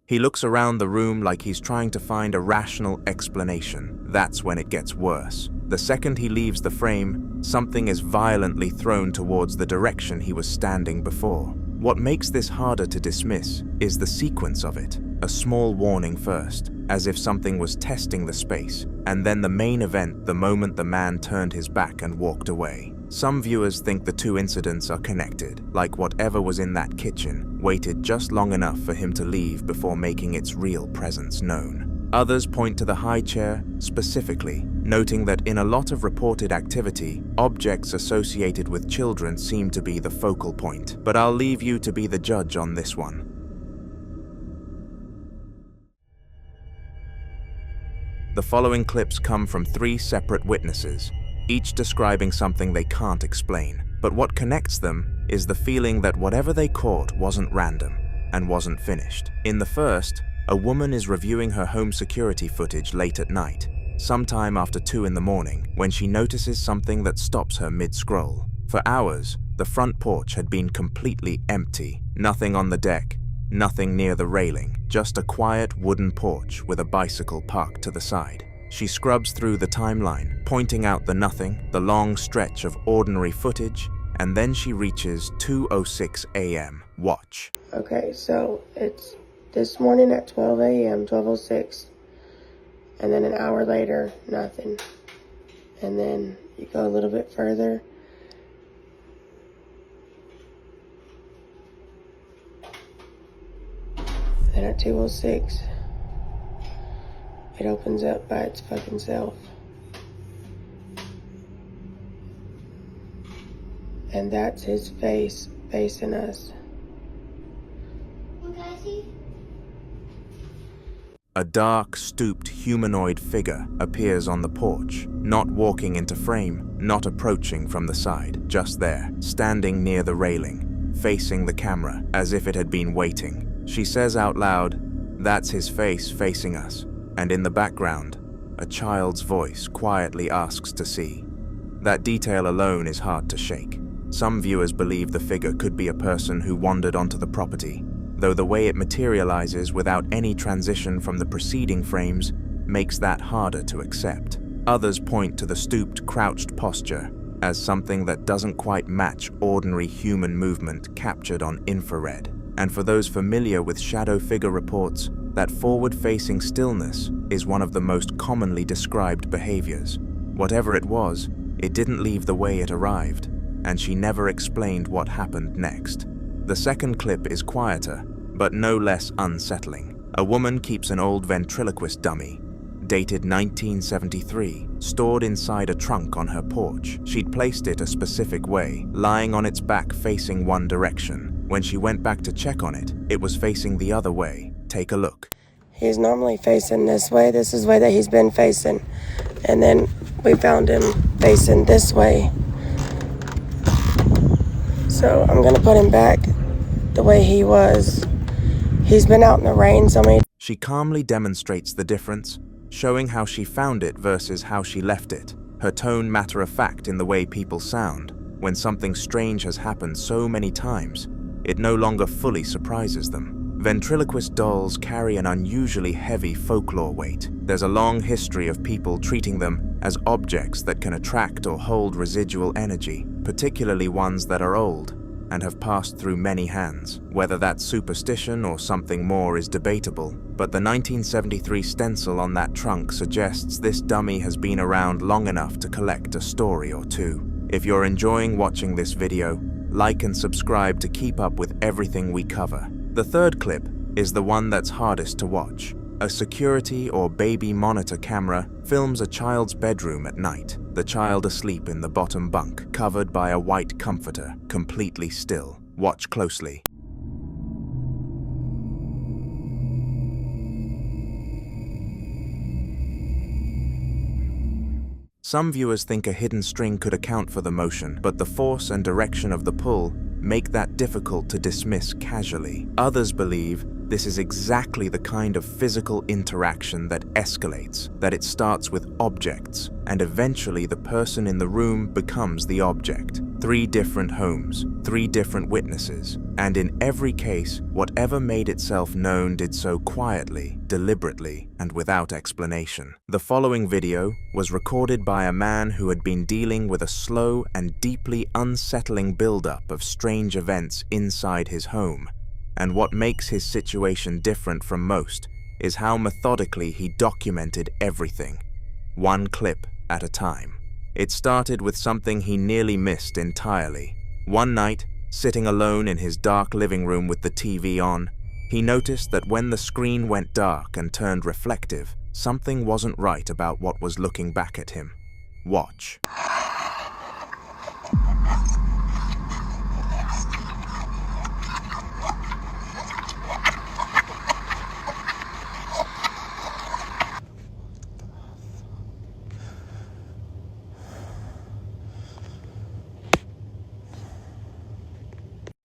He looks around the room like he's trying to find a rational explanation. That's when it gets worse. The second he leaves the frame, something is violently thrown towards the direction he was standing before. What makes this harder to dismiss is the sequence of it. A small warning first, as if something was testing the space, and then the main event the moment the man turned his back and walked away. Some viewers think the two incidents are connected, like whatever was in that kitchen waited just long enough for him to leave before making its real presence known. Others point to the high chair specifically, noting that in a lot of reported activity, objects associated with children seem to be the focal point. But I'll leave you to be the judge on this one. The following clips come from 3 separate witnesses, each describing something they can't explain. But what connects them is the feeling that whatever they caught wasn't random and wasn't finished. In the first, a woman is reviewing her home security footage late at night, sometime after 2 in the morning, when she notices something that stops her mid-scroll. For hours, the front porch had been completely empty. Nothing on the deck, nothing near the railing, just a quiet wooden porch with a bicycle parked to the side. She scrubs through the timeline, pointing out the nothing, the long stretch of ordinary footage, and then she reaches 2:06 a.m. Watch. Okay, so it's this morning at 12 a.m., 12:06, and then an hour later, nothing. And then you go a little bit further, then at 2:06, it opens up by its fucking self. And that's his face facing us. A dark, stooped humanoid figure appears on the porch, not walking into frame, not approaching from the side, just there, standing near the railing, facing the camera as if it had been waiting. She says out loud, "That's his face facing us." And in the background, a child's voice quietly asks to see. That detail alone is hard to shake. Some viewers believe the figure could be a person who wandered onto the property, though the way it materializes without any transition from the preceding frames makes that harder to accept. Others point to the stooped, crouched posture as something that doesn't quite match ordinary human movement captured on infrared. And for those familiar with shadow figure reports, that forward-facing stillness is one of the most commonly described behaviors. Whatever it was, it didn't leave the way it arrived, and she never explained what happened next. The second clip is quieter, but no less unsettling. A woman keeps an old ventriloquist dummy, dated 1973, stored inside a trunk on her porch. She'd placed it a specific way, lying on its back facing one direction. When she went back to check on it, it was facing the other way. Take a look. He's normally facing this way. This is the way that he's been facing. And then we found him facing this way. So I'm gonna put him back the way he was. He's been out in the rain so many. She calmly demonstrates the difference, showing how she found it versus how she left it. Her tone matter-of-fact in the way people sound. When something strange has happened so many times, it no longer fully surprises them. Ventriloquist dolls carry an unusually heavy folklore weight. There's a long history of people treating them as objects that can attract or hold residual energy, particularly ones that are old and have passed through many hands. Whether that's superstition or something more is debatable, but the 1973 stencil on that trunk suggests this dummy has been around long enough to collect a story or two. If you're enjoying watching this video, like and subscribe to keep up with everything we cover. The third clip is the one that's hardest to watch. A security or baby monitor camera films a child's bedroom at night, the child asleep in the bottom bunk, covered by a white comforter, completely still. Watch closely. Some viewers think a hidden string could account for the motion, but the force and direction of the pull make that difficult to dismiss casually. Others believe this is exactly the kind of physical interaction that escalates, that it starts with objects, and eventually the person in the room becomes the object. 3 different homes, 3 different witnesses, and in every case, whatever made itself known did so quietly, deliberately, and without explanation. The following video was recorded by a man who had been dealing with a slow and deeply unsettling buildup of strange events inside his home. And what makes his situation different from most is how methodically he documented everything, one clip at a time. It started with something he nearly missed entirely. One night, sitting alone in his dark living room with the TV on, he noticed that when the screen went dark and turned reflective, something wasn't right about what was looking back at him. Watch.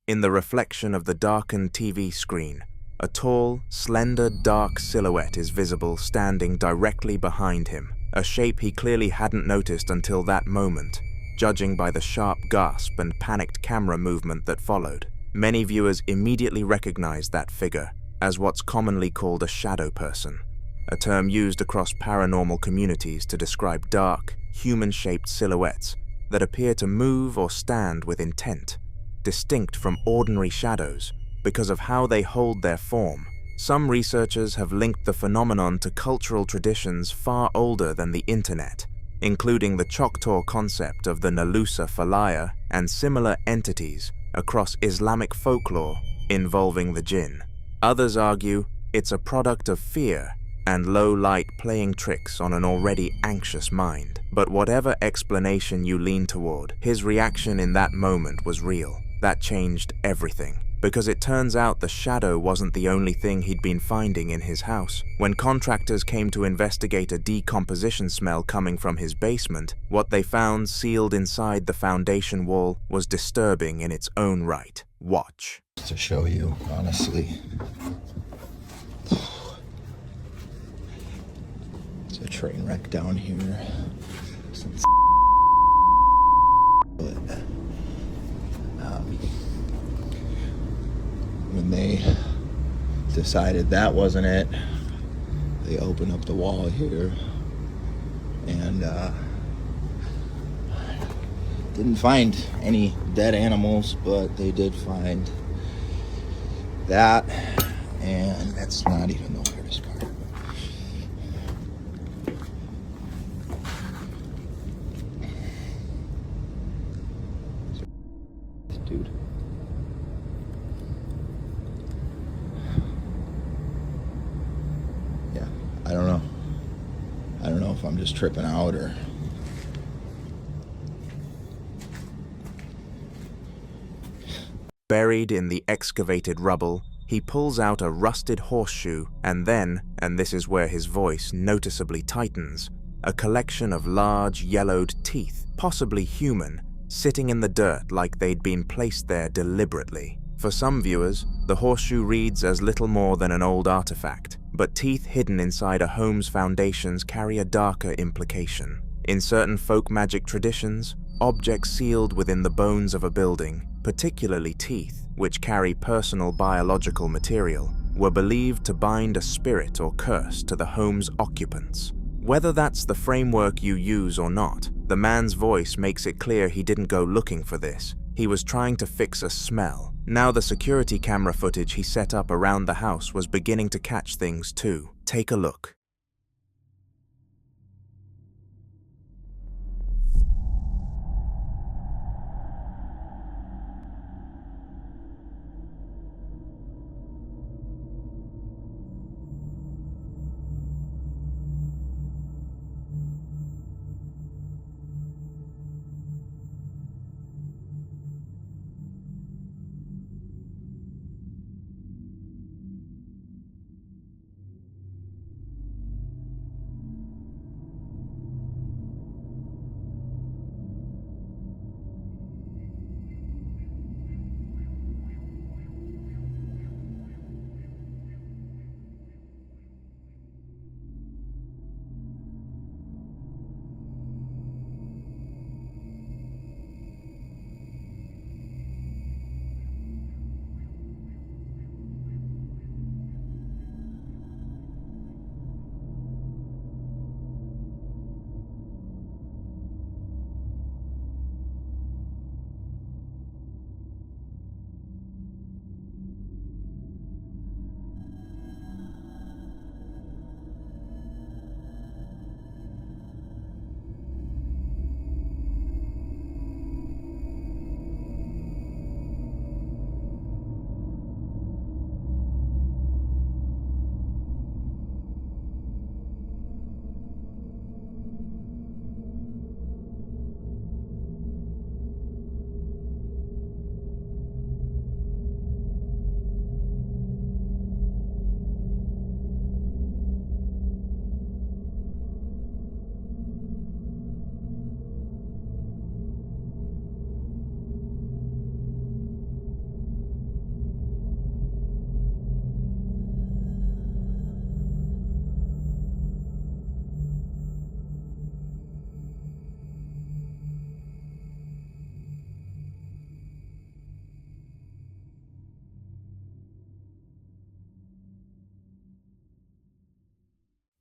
In the reflection of the darkened TV screen, a tall, slender, dark silhouette is visible standing directly behind him, a shape he clearly hadn't noticed until that moment, judging by the sharp gasp and panicked camera movement that followed. Many viewers immediately recognized that figure as what's commonly called a shadow person, a term used across paranormal communities to describe dark, human-shaped silhouettes that appear to move or stand with intent, distinct from ordinary shadows because of how they hold their form. Some researchers have linked the phenomenon to cultural traditions far older than the internet, including the Choctaw concept of the Nalusa Falaya and similar entities across Islamic folklore involving the jinn. Others argue it's a product of fear and low light playing tricks on an already anxious mind. But whatever explanation you lean toward, his reaction in that moment was real. That changed everything, because it turns out the shadow wasn't the only thing he'd been finding in his house. When contractors came to investigate a decomposition smell coming from his basement, what they found sealed inside the foundation wall was disturbing in its own right. Watch. To show you, honestly. It's a train wreck down here. Since when they decided that wasn't it, they opened up the wall here and didn't find any dead animals, but they did find that, and that's not even the weirdest part. Dude. Yeah, I don't know. I don't know if I'm just tripping out or... Buried in the excavated rubble, he pulls out a rusted horseshoe and then, and this is where his voice noticeably tightens, a collection of large yellowed teeth, possibly human, sitting in the dirt like they'd been placed there deliberately. For some viewers, the horseshoe reads as little more than an old artifact, but teeth hidden inside a home's foundations carry a darker implication. In certain folk magic traditions, objects sealed within the bones of a building, particularly teeth, which carry personal biological material, were believed to bind a spirit or curse to the home's occupants. Whether that's the framework you use or not, The man's voice makes it clear he didn't go looking for this. He was trying to fix a smell. Now the security camera footage he set up around the house was beginning to catch things too. Take a look.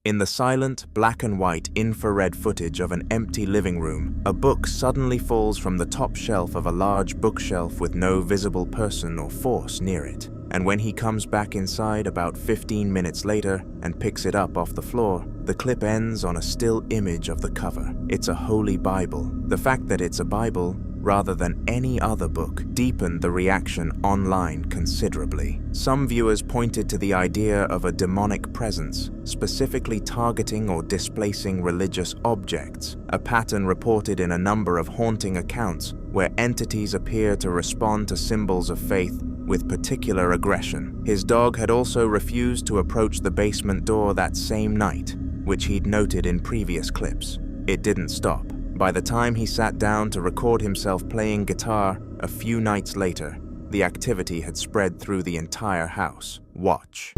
In the silent, black and white infrared footage of an empty living room, a book suddenly falls from the top shelf of a large bookshelf with no visible person or force near it. And when he comes back inside about 15 minutes later and picks it up off the floor, the clip ends on a still image of the cover. It's a holy Bible. The fact that it's a Bible, rather than any other book, deepened the reaction online considerably. Some viewers pointed to the idea of a demonic presence, specifically targeting or displacing religious objects, a pattern reported in a number of haunting accounts where entities appear to respond to symbols of faith with particular aggression. His dog had also refused to approach the basement door that same night, which he'd noted in previous clips. It didn't stop. By the time he sat down to record himself playing guitar a few nights later, the activity had spread through the entire house. Watch.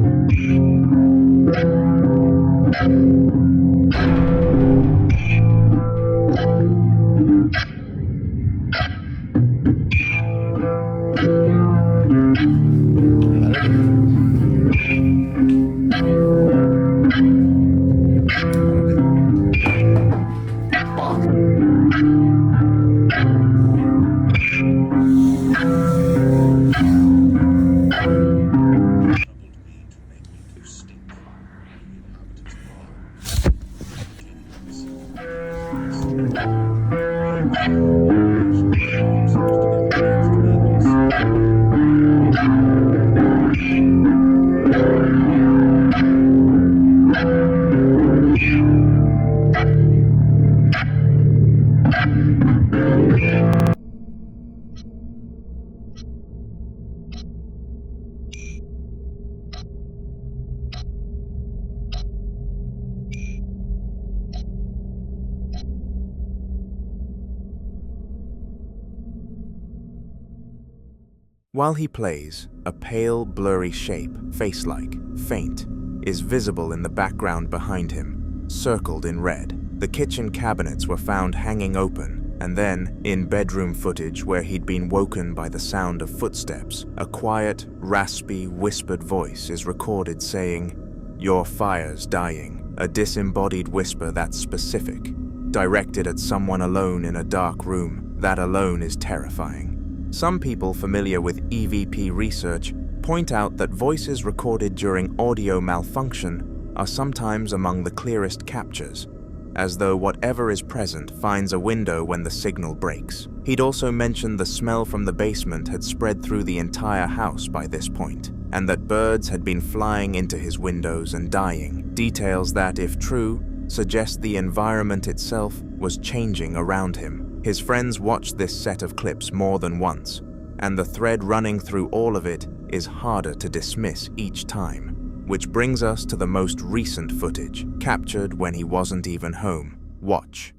While he plays, a pale, blurry shape, face-like, faint, is visible in the background behind him, circled in red. The kitchen cabinets were found hanging open, and then, in bedroom footage where he'd been woken by the sound of footsteps, a quiet, raspy, whispered voice is recorded saying, "Your fire's dying," a disembodied whisper that's specific. directed at someone alone in a dark room. That alone is terrifying. Some people familiar with EVP research point out that voices recorded during audio malfunction are sometimes among the clearest captures, as though whatever is present finds a window when the signal breaks. He'd also mentioned the smell from the basement had spread through the entire house by this point, and that birds had been flying into his windows and dying. Details that, if true, suggest the environment itself was changing around him. His friends watched this set of clips more than once, and the thread running through all of it is harder to dismiss each time. Which brings us to the most recent footage, captured when he wasn't even home. Watch.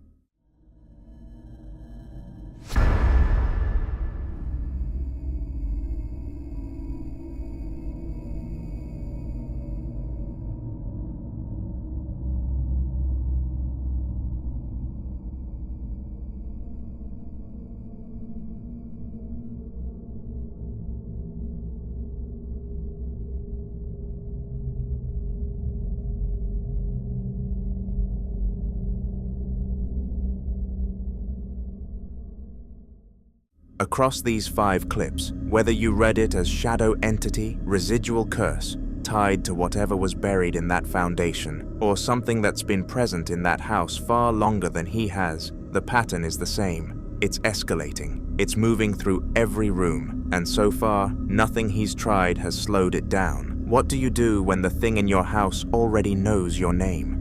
Across these 5 clips, whether you read it as shadow entity, residual curse, tied to whatever was buried in that foundation, or something that's been present in that house far longer than he has, the pattern is the same. It's escalating. It's moving through every room, and so far, nothing he's tried has slowed it down. What do you do when the thing in your house already knows your name?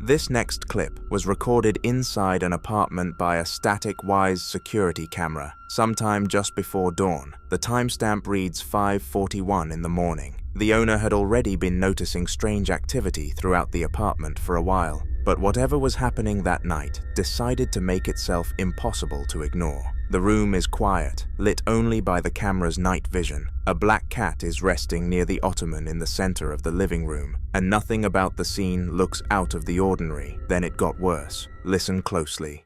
This next clip was recorded inside an apartment by a static Wise security camera, sometime just before dawn. The timestamp reads 5:41 in the morning. The owner had already been noticing strange activity throughout the apartment for a while, but whatever was happening that night decided to make itself impossible to ignore. The room is quiet, lit only by the camera's night vision. A black cat is resting near the ottoman in the center of the living room, and nothing about the scene looks out of the ordinary. Then it got worse. Listen closely.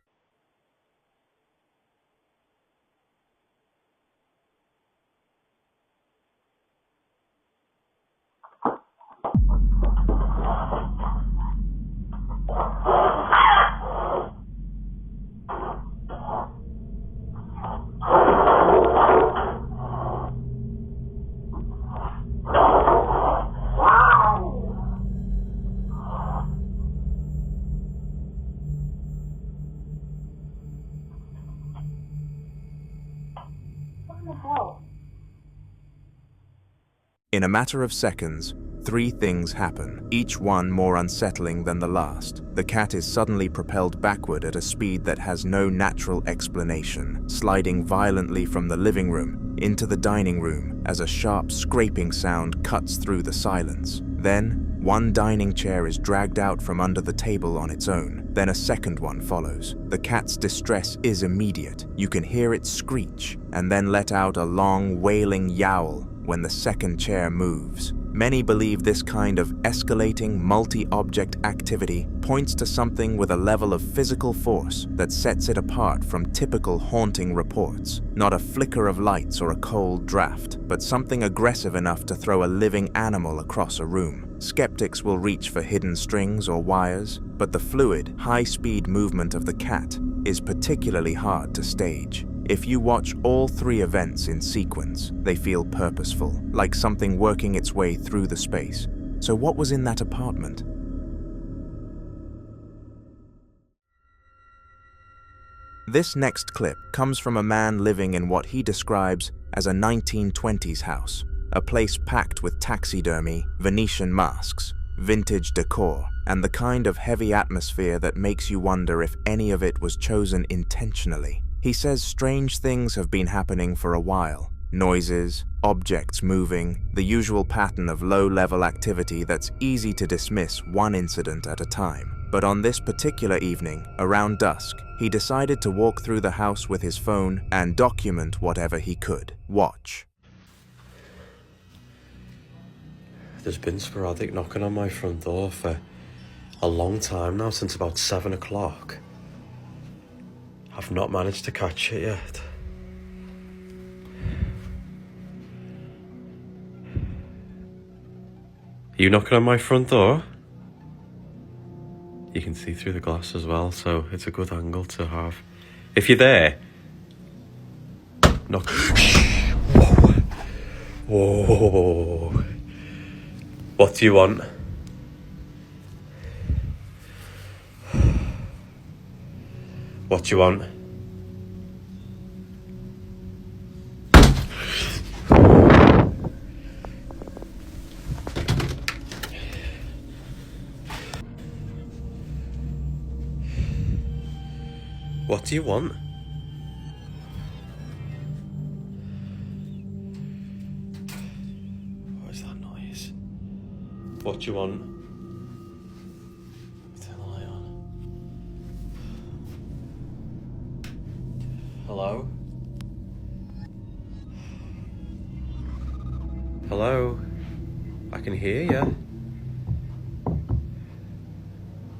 In a matter of seconds, 3 things happen, each one more unsettling than the last. The cat is suddenly propelled backward at a speed that has no natural explanation, sliding violently from the living room into the dining room as a sharp scraping sound cuts through the silence. Then, one dining chair is dragged out from under the table on its own. Then a second one follows. The cat's distress is immediate. You can hear it screech and then let out a long, wailing yowl when the second chair moves. Many believe this kind of escalating multi-object activity points to something with a level of physical force that sets it apart from typical haunting reports. Not a flicker of lights or a cold draft, but something aggressive enough to throw a living animal across a room. Skeptics will reach for hidden strings or wires, but the fluid, high-speed movement of the cat is particularly hard to stage. If you watch all 3 events in sequence, they feel purposeful, like something working its way through the space. So what was in that apartment? This next clip comes from a man living in what he describes as a 1920s house, a place packed with taxidermy, Venetian masks, vintage decor, and the kind of heavy atmosphere that makes you wonder if any of it was chosen intentionally. He says strange things have been happening for a while. Noises, objects moving, the usual pattern of low-level activity that's easy to dismiss one incident at a time. But on this particular evening, around dusk, he decided to walk through the house with his phone and document whatever he could. Watch. There's been sporadic knocking on my front door for a long time now, since about 7 o'clock. I've not managed to catch it yet. you knocking on my front door? You can see through the glass as well, so it's a good angle to have. If you're there, knock. Whoa. What do you want? What do you want? What do you want? What is that noise? What do you want? Turn the light on. Hello? Hello? I can hear you.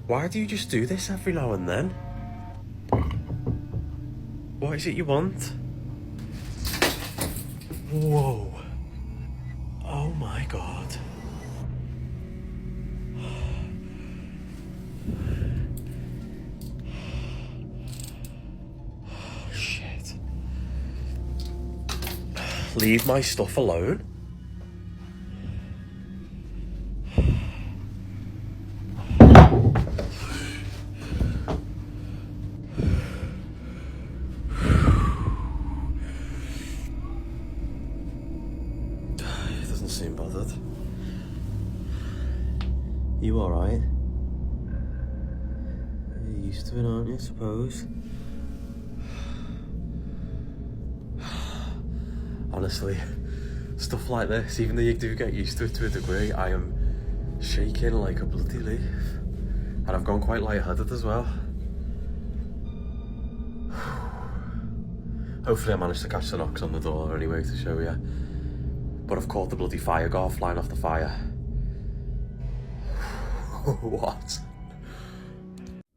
Why do you just do this every now and then? What is it you want? Whoa. Oh my god. Shit. Leave my stuff alone. Seem bothered. You alright? You're used to it, aren't you, I suppose? Honestly, stuff like this, even though you do get used to it to a degree, I am shaking like a bloody leaf. And I've gone quite lightheaded as well. Hopefully I managed to catch the knocks on the door anyway to show you. But I've caught the bloody fire guard flying off the fire. What?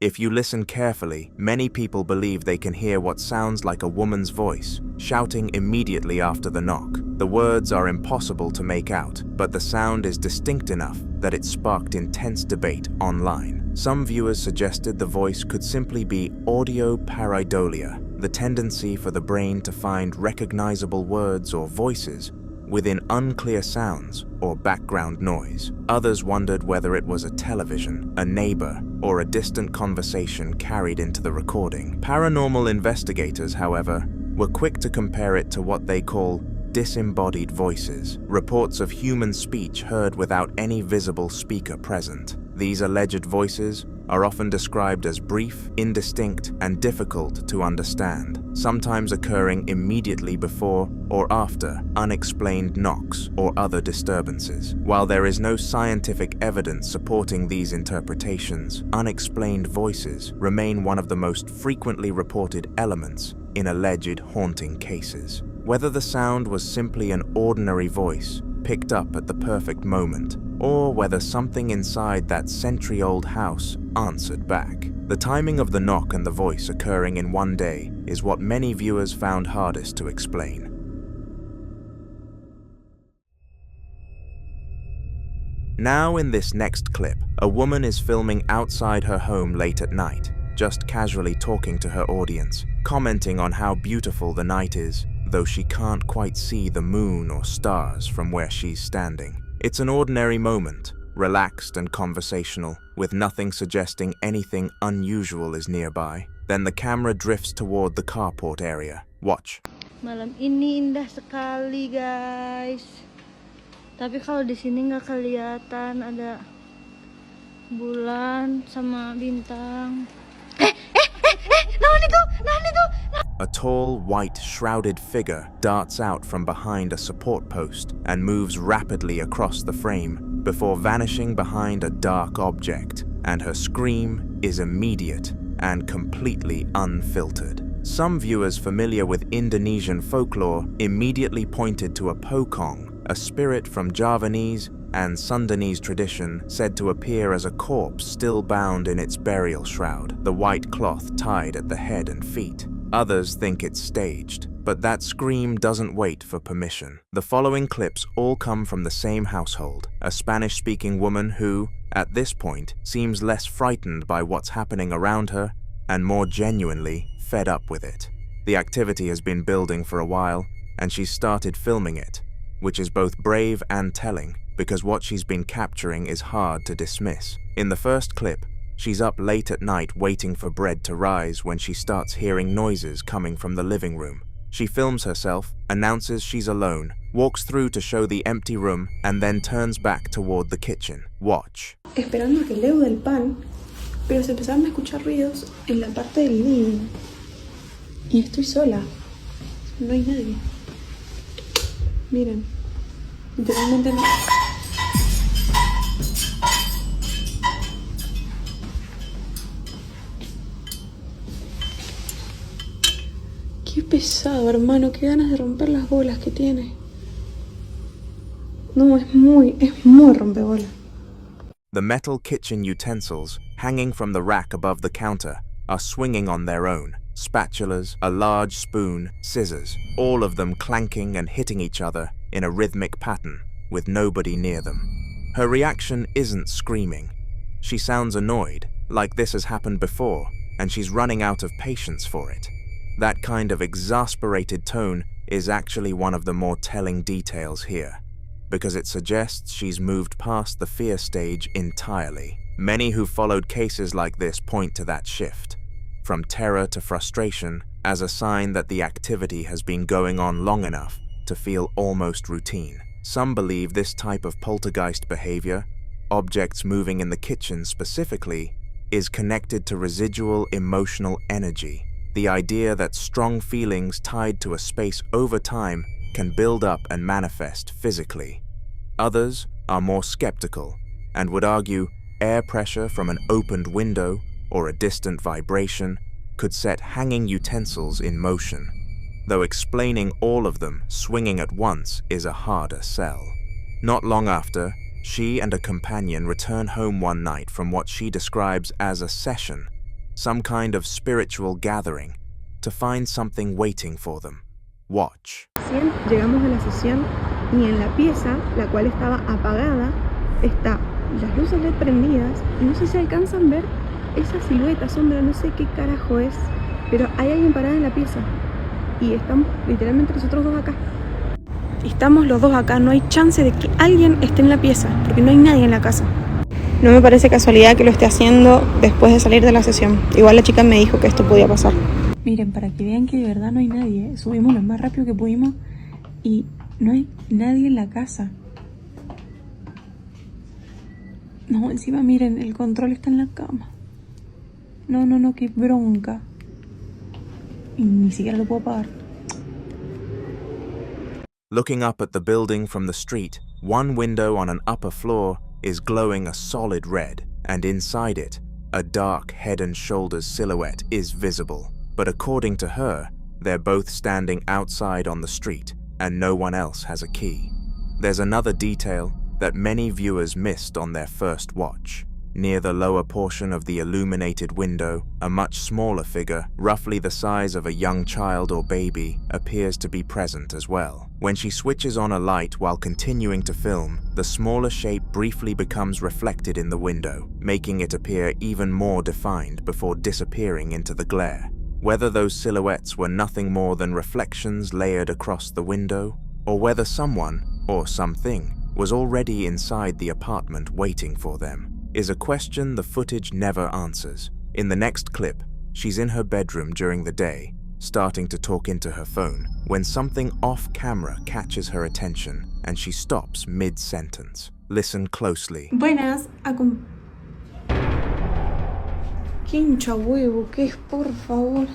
If you listen carefully, many people believe they can hear what sounds like a woman's voice, shouting immediately after the knock. The words are impossible to make out, but the sound is distinct enough that it sparked intense debate online. Some viewers suggested the voice could simply be audio pareidolia, the tendency for the brain to find recognizable words or voices within unclear sounds or background noise. Others wondered whether it was a television, a neighbor, or a distant conversation carried into the recording. Paranormal investigators, however, were quick to compare it to what they call disembodied voices, reports of human speech heard without any visible speaker present. These alleged voices are often described as brief, indistinct, and difficult to understand, sometimes occurring immediately before or after unexplained knocks or other disturbances. While there is no scientific evidence supporting these interpretations, unexplained voices remain one of the most frequently reported elements in alleged haunting cases. Whether the sound was simply an ordinary voice picked up at the perfect moment, or whether something inside that century-old house answered back. The timing of the knock and the voice occurring in one day is what many viewers found hardest to explain. Now in this next clip, a woman is filming outside her home late at night, just casually talking to her audience, commenting on how beautiful the night is, though she can't quite see the moon or stars from where she's standing. It's an ordinary moment, relaxed and conversational, with nothing suggesting anything unusual is nearby. Then the camera drifts toward the carport area. Watch. Malam ini indah sekali, guys. Tapi kalau di sini nggak kelihatan ada bulan sama bintang. A tall, white, shrouded figure darts out from behind a support post and moves rapidly across the frame before vanishing behind a dark object, and her scream is immediate and completely unfiltered. Some viewers familiar with Indonesian folklore immediately pointed to a pokong, a spirit from Javanese and Sundanese tradition said to appear as a corpse still bound in its burial shroud, the white cloth tied at the head and feet. Others think it's staged, But that scream doesn't wait for permission. The following clips all come from the same household, a Spanish-speaking woman who, at this point, seems less frightened by what's happening around her and more genuinely fed up with it. The activity has been building for a while, and she's started filming it, which is both brave and telling, because what she's been capturing is hard to dismiss. In the first clip, she's up late at night waiting for bread to rise when she starts hearing noises coming from the living room. She films herself, announces she's alone, walks through to show the empty room, and then turns back toward the kitchen. Watch. Esperando a que leo del pan, pero se empezaron a escuchar ruidos en la parte del living. Y estoy sola. No hay nadie. Miren. Literalmente no. Qué pesado, hermano. Qué ganas de romper las bolas que tiene. No, es muy rompebolas. The metal kitchen utensils, hanging from the rack above the counter, are swinging on their own. Spatulas, a large spoon, scissors, all of them clanking and hitting each other in a rhythmic pattern, with nobody near them. Her reaction isn't screaming. She sounds annoyed, like this has happened before, and she's running out of patience for it. That kind of exasperated tone is actually one of the more telling details here, because it suggests she's moved past the fear stage entirely. Many who followed cases like this point to that shift, from terror to frustration, as a sign that the activity has been going on long enough to feel almost routine. Some believe this type of poltergeist behavior, objects moving in the kitchen specifically, is connected to residual emotional energy. The idea that strong feelings tied to a space over time can build up and manifest physically. Others are more skeptical and would argue air pressure from an opened window or a distant vibration could set hanging utensils in motion, though explaining all of them swinging at once is a harder sell. Not long after, she and a companion return home one night from what she describes as a session, some kind of spiritual gathering, to find something waiting for them. Watch. Llegamos a la sesión y en la pieza, la cual estaba apagada, está las luces LED prendidas y no sé si alcanzan ver esa silueta, sombra, no sé qué carajo es, pero hay alguien parado en la pieza y estamos literalmente nosotros dos acá. Estamos los dos acá, no hay chance de que alguien esté en la pieza, porque no hay nadie en la casa. No me parece casualidad que lo esté haciendo después de salir de la sesión. Igual la chica me dijo que esto podía pasar. Miren, para que vean que de verdad no hay nadie, subimos lo más rápido que pudimos y no hay nadie en la casa. No, encima miren, el control está en la cama. No, qué bronca. Y ni siquiera lo puedo apagar. Looking up at the building from the street, one window on an upper floor is glowing a solid red, and inside it, a dark head and shoulders silhouette is visible. But according to her, they're both standing outside on the street, and no one else has a key. There's another detail that many viewers missed on their first watch. Near the lower portion of the illuminated window, a much smaller figure, roughly the size of a young child or baby, appears to be present as well. When she switches on a light while continuing to film, the smaller shape briefly becomes reflected in the window, making it appear even more defined before disappearing into the glare. Whether those silhouettes were nothing more than reflections layered across the window, or whether someone, or something, was already inside the apartment waiting for them, is a question the footage never answers. In the next clip, she's in her bedroom during the day, starting to talk into her phone, when something off-camera catches her attention and she stops mid-sentence. Listen closely. Buenas, ¿Qué hincha huevo? ¿Qué es, por favor?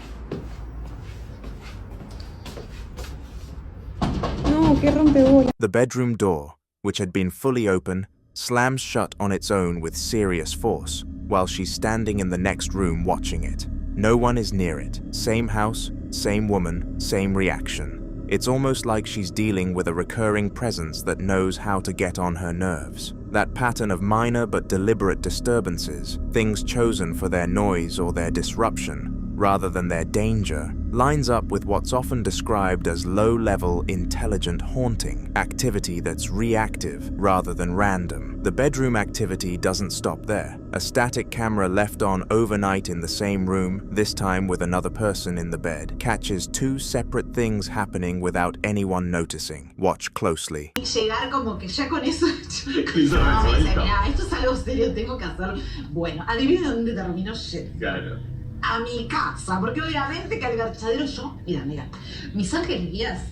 No, qué rompebola. The bedroom door, which had been fully open, slams shut on its own with serious force, while she's standing in the next room watching it. No one is near it. Same house, same woman, same reaction. It's almost like she's dealing with a recurring presence that knows how to get on her nerves. That pattern of minor but deliberate disturbances, things chosen for their noise or their disruption, rather than their danger, lines up with what's often described as low-level intelligent haunting, activity that's reactive rather than random. The bedroom activity doesn't stop there. A static camera left on overnight in the same room, this time with another person in the bed, catches two separate things happening without anyone noticing. Watch closely. Llegar como que ya con eso. No, me dice, mira, esto es algo serio, tengo que hacer. Bueno, adivina dónde terminó yendo. Claro. A mi casa, porque obviamente que al garchadero yo, mira, mis angelías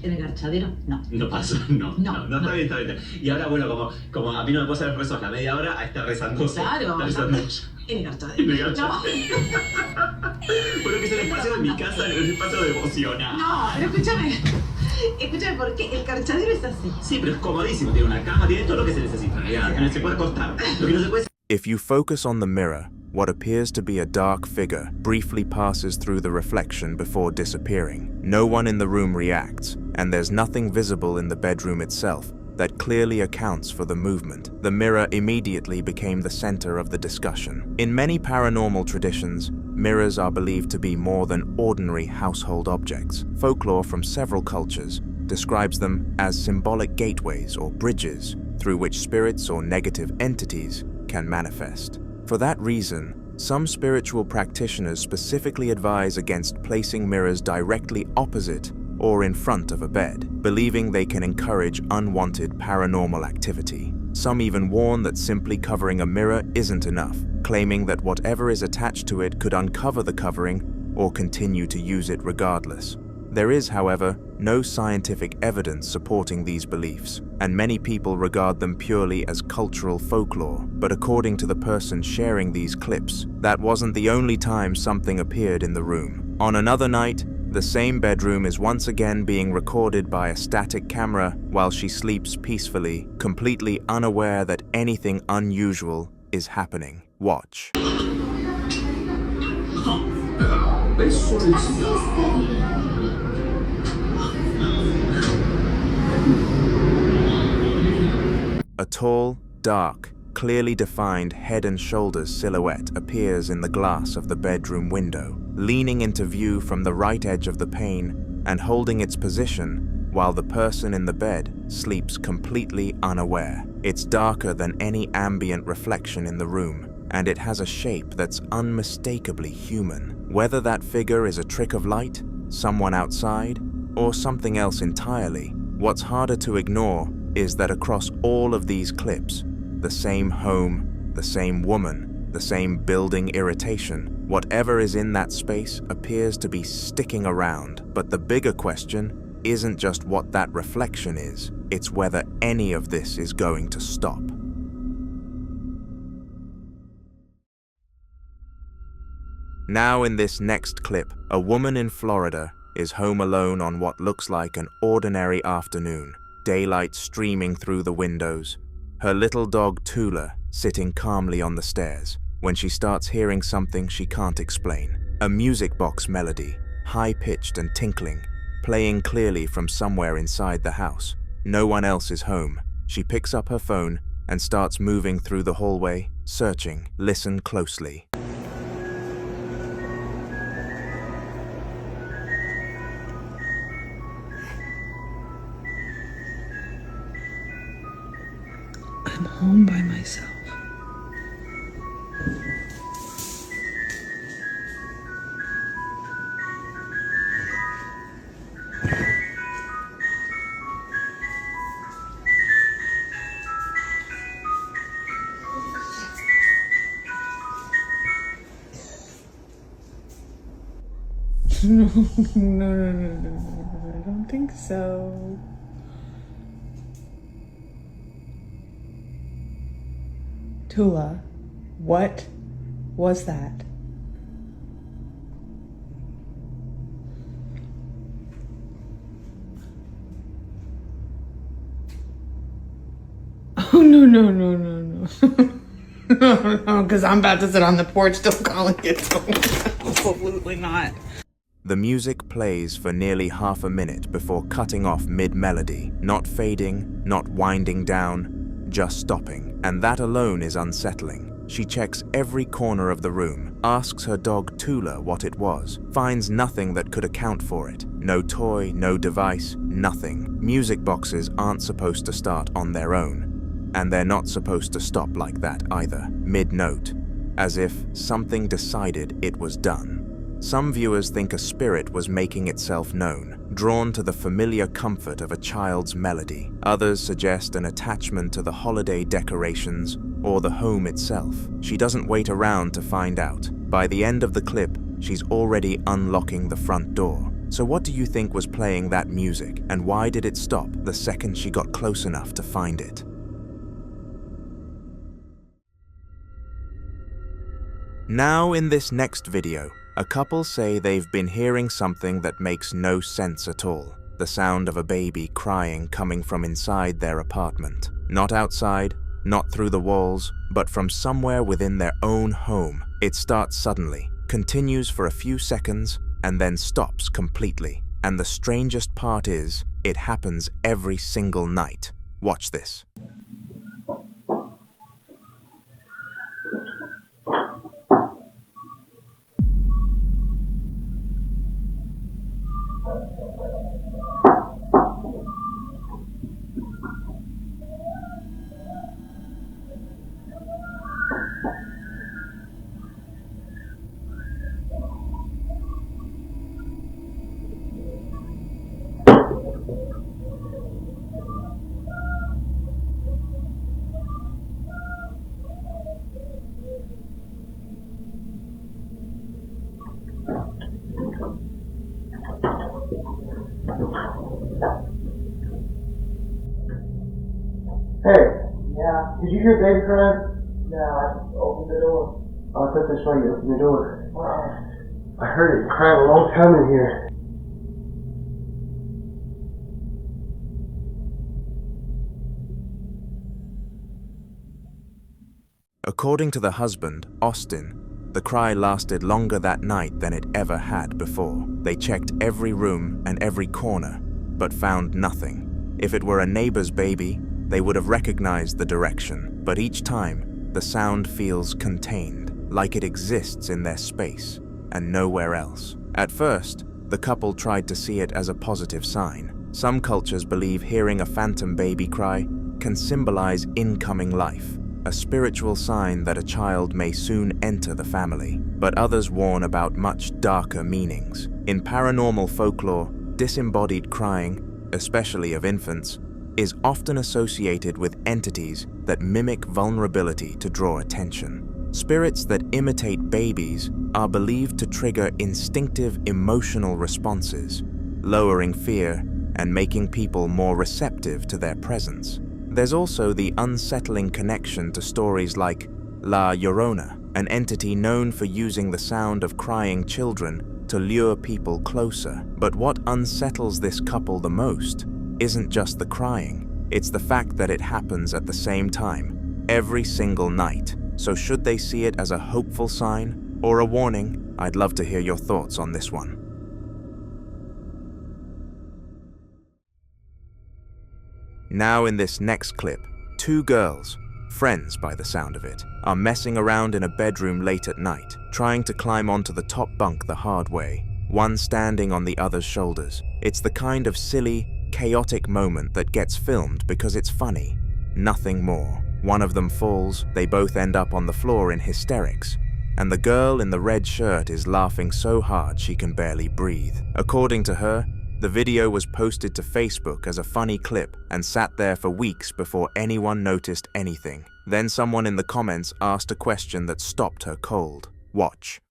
en el garchadero, no. No pasó, no, está bien, está bien. Y ahora, bueno, como a mí no me puedo hacer rezos la media hora, a estar rezando. Claro, en el garchadero. En el garchadero. Bueno, que es el espacio de mi casa, el espacio devocional. No, pero escúchame, ¿por qué? El garchadero es así. Sí, pero es comodísimo, tiene una cama, tiene todo lo que se necesita, se puede acostar. Lo que no se puede... If you focus on the mirror, what appears to be a dark figure briefly passes through the reflection before disappearing. No one in the room reacts, and there's nothing visible in the bedroom itself that clearly accounts for the movement. The mirror immediately became the center of the discussion. In many paranormal traditions, mirrors are believed to be more than ordinary household objects. Folklore from several cultures describes them as symbolic gateways or bridges through which spirits or negative entities can manifest. For that reason, some spiritual practitioners specifically advise against placing mirrors directly opposite or in front of a bed, believing they can encourage unwanted paranormal activity. Some even warn that simply covering a mirror isn't enough, claiming that whatever is attached to it could uncover the covering or continue to use it regardless. There is, however, no scientific evidence supporting these beliefs, and many people regard them purely as cultural folklore. But according to the person sharing these clips, that wasn't the only time something appeared in the room. On another night, the same bedroom is once again being recorded by a static camera while she sleeps peacefully, completely unaware that anything unusual is happening. Watch. A tall, dark, clearly defined head and shoulders silhouette appears in the glass of the bedroom window, leaning into view from the right edge of the pane and holding its position while the person in the bed sleeps completely unaware. It's darker than any ambient reflection in the room, and it has a shape that's unmistakably human. Whether that figure is a trick of light, someone outside, or something else entirely, what's harder to ignore is that across all of these clips, the same home, the same woman, the same building irritation, whatever is in that space appears to be sticking around. But the bigger question isn't just what that reflection is, it's whether any of this is going to stop. Now in this next clip, a woman in Florida is home alone on what looks like an ordinary afternoon. Daylight streaming through the windows, her little dog Tula sitting calmly on the stairs, when she starts hearing something she can't explain. A music box melody, high-pitched and tinkling, playing clearly from somewhere inside the house. No one else is home. She picks up her phone and starts moving through the hallway, searching. Listen closely. I'm home by myself. No, I don't think so. Tula, what was that? Oh, no. No, because I'm about to sit on the porch still calling it. Absolutely not. The music plays for nearly half a minute before cutting off mid-melody, not fading, not winding down, just stopping. And that alone is unsettling. She checks every corner of the room, asks her dog Tula what it was, finds nothing that could account for it. No toy, no device, nothing. Music boxes aren't supposed to start on their own. And they're not supposed to stop like that either, mid-note, as if something decided it was done. Some viewers think a spirit was making itself known, drawn to the familiar comfort of a child's melody. Others suggest an attachment to the holiday decorations or the home itself. She doesn't wait around to find out. By the end of the clip, she's already unlocking the front door. So what do you think was playing that music, and why did it stop the second she got close enough to find it? Now in this next video, a couple say they've been hearing something that makes no sense at all. The sound of a baby crying coming from inside their apartment. Not outside, not through the walls, but from somewhere within their own home. It starts suddenly, continues for a few seconds, and then stops completely. And the strangest part is, it happens every single night. Watch this. Hey. Yeah. Did you hear baby crying? No, I opened the door. Oh, I thought that's why you opened the door. I heard it crying a long time in here. According to the husband, Austin, the cry lasted longer that night than it ever had before. They checked every room and every corner, but found nothing. If it were a neighbor's baby, they would have recognized the direction, but each time, the sound feels contained, like it exists in their space and nowhere else. At first, the couple tried to see it as a positive sign. Some cultures believe hearing a phantom baby cry can symbolize incoming life, a spiritual sign that a child may soon enter the family, but others warn about much darker meanings. In paranormal folklore, disembodied crying, especially of infants, is often associated with entities that mimic vulnerability to draw attention. Spirits that imitate babies are believed to trigger instinctive emotional responses, lowering fear and making people more receptive to their presence. There's also the unsettling connection to stories like La Llorona, an entity known for using the sound of crying children to lure people closer. But what unsettles this couple the most isn't just the crying, it's the fact that it happens at the same time, every single night. So should they see it as a hopeful sign or a warning? I'd love to hear your thoughts on this one. Now in this next clip, two girls, friends by the sound of it, are messing around in a bedroom late at night, trying to climb onto the top bunk the hard way, one standing on the other's shoulders. It's the kind of silly, chaotic moment that gets filmed because it's funny, nothing more. One of them falls, they both end up on the floor in hysterics, and the girl in the red shirt is laughing so hard she can barely breathe. According to her, the video was posted to Facebook as a funny clip and sat there for weeks before anyone noticed anything. Then someone in the comments asked a question that stopped her cold. Watch.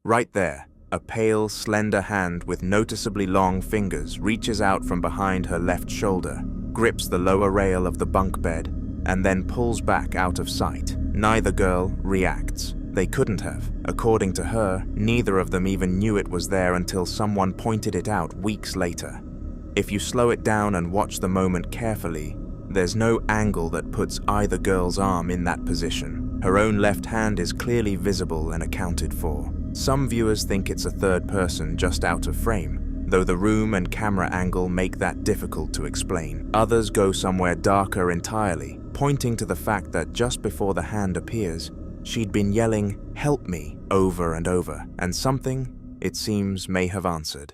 Right there, a pale, slender hand with noticeably long fingers reaches out from behind her left shoulder, grips the lower rail of the bunk bed, and then pulls back out of sight. Neither girl reacts. They couldn't have. According to her, neither of them even knew it was there until someone pointed it out weeks later. If you slow it down and watch the moment carefully, there's no angle that puts either girl's arm in that position. Her own left hand is clearly visible and accounted for. Some viewers think it's a third person just out of frame, though the room and camera angle make that difficult to explain. Others go somewhere darker entirely, pointing to the fact that just before the hand appears, she'd been yelling, "Help me," over and over, and something, it seems, may have answered.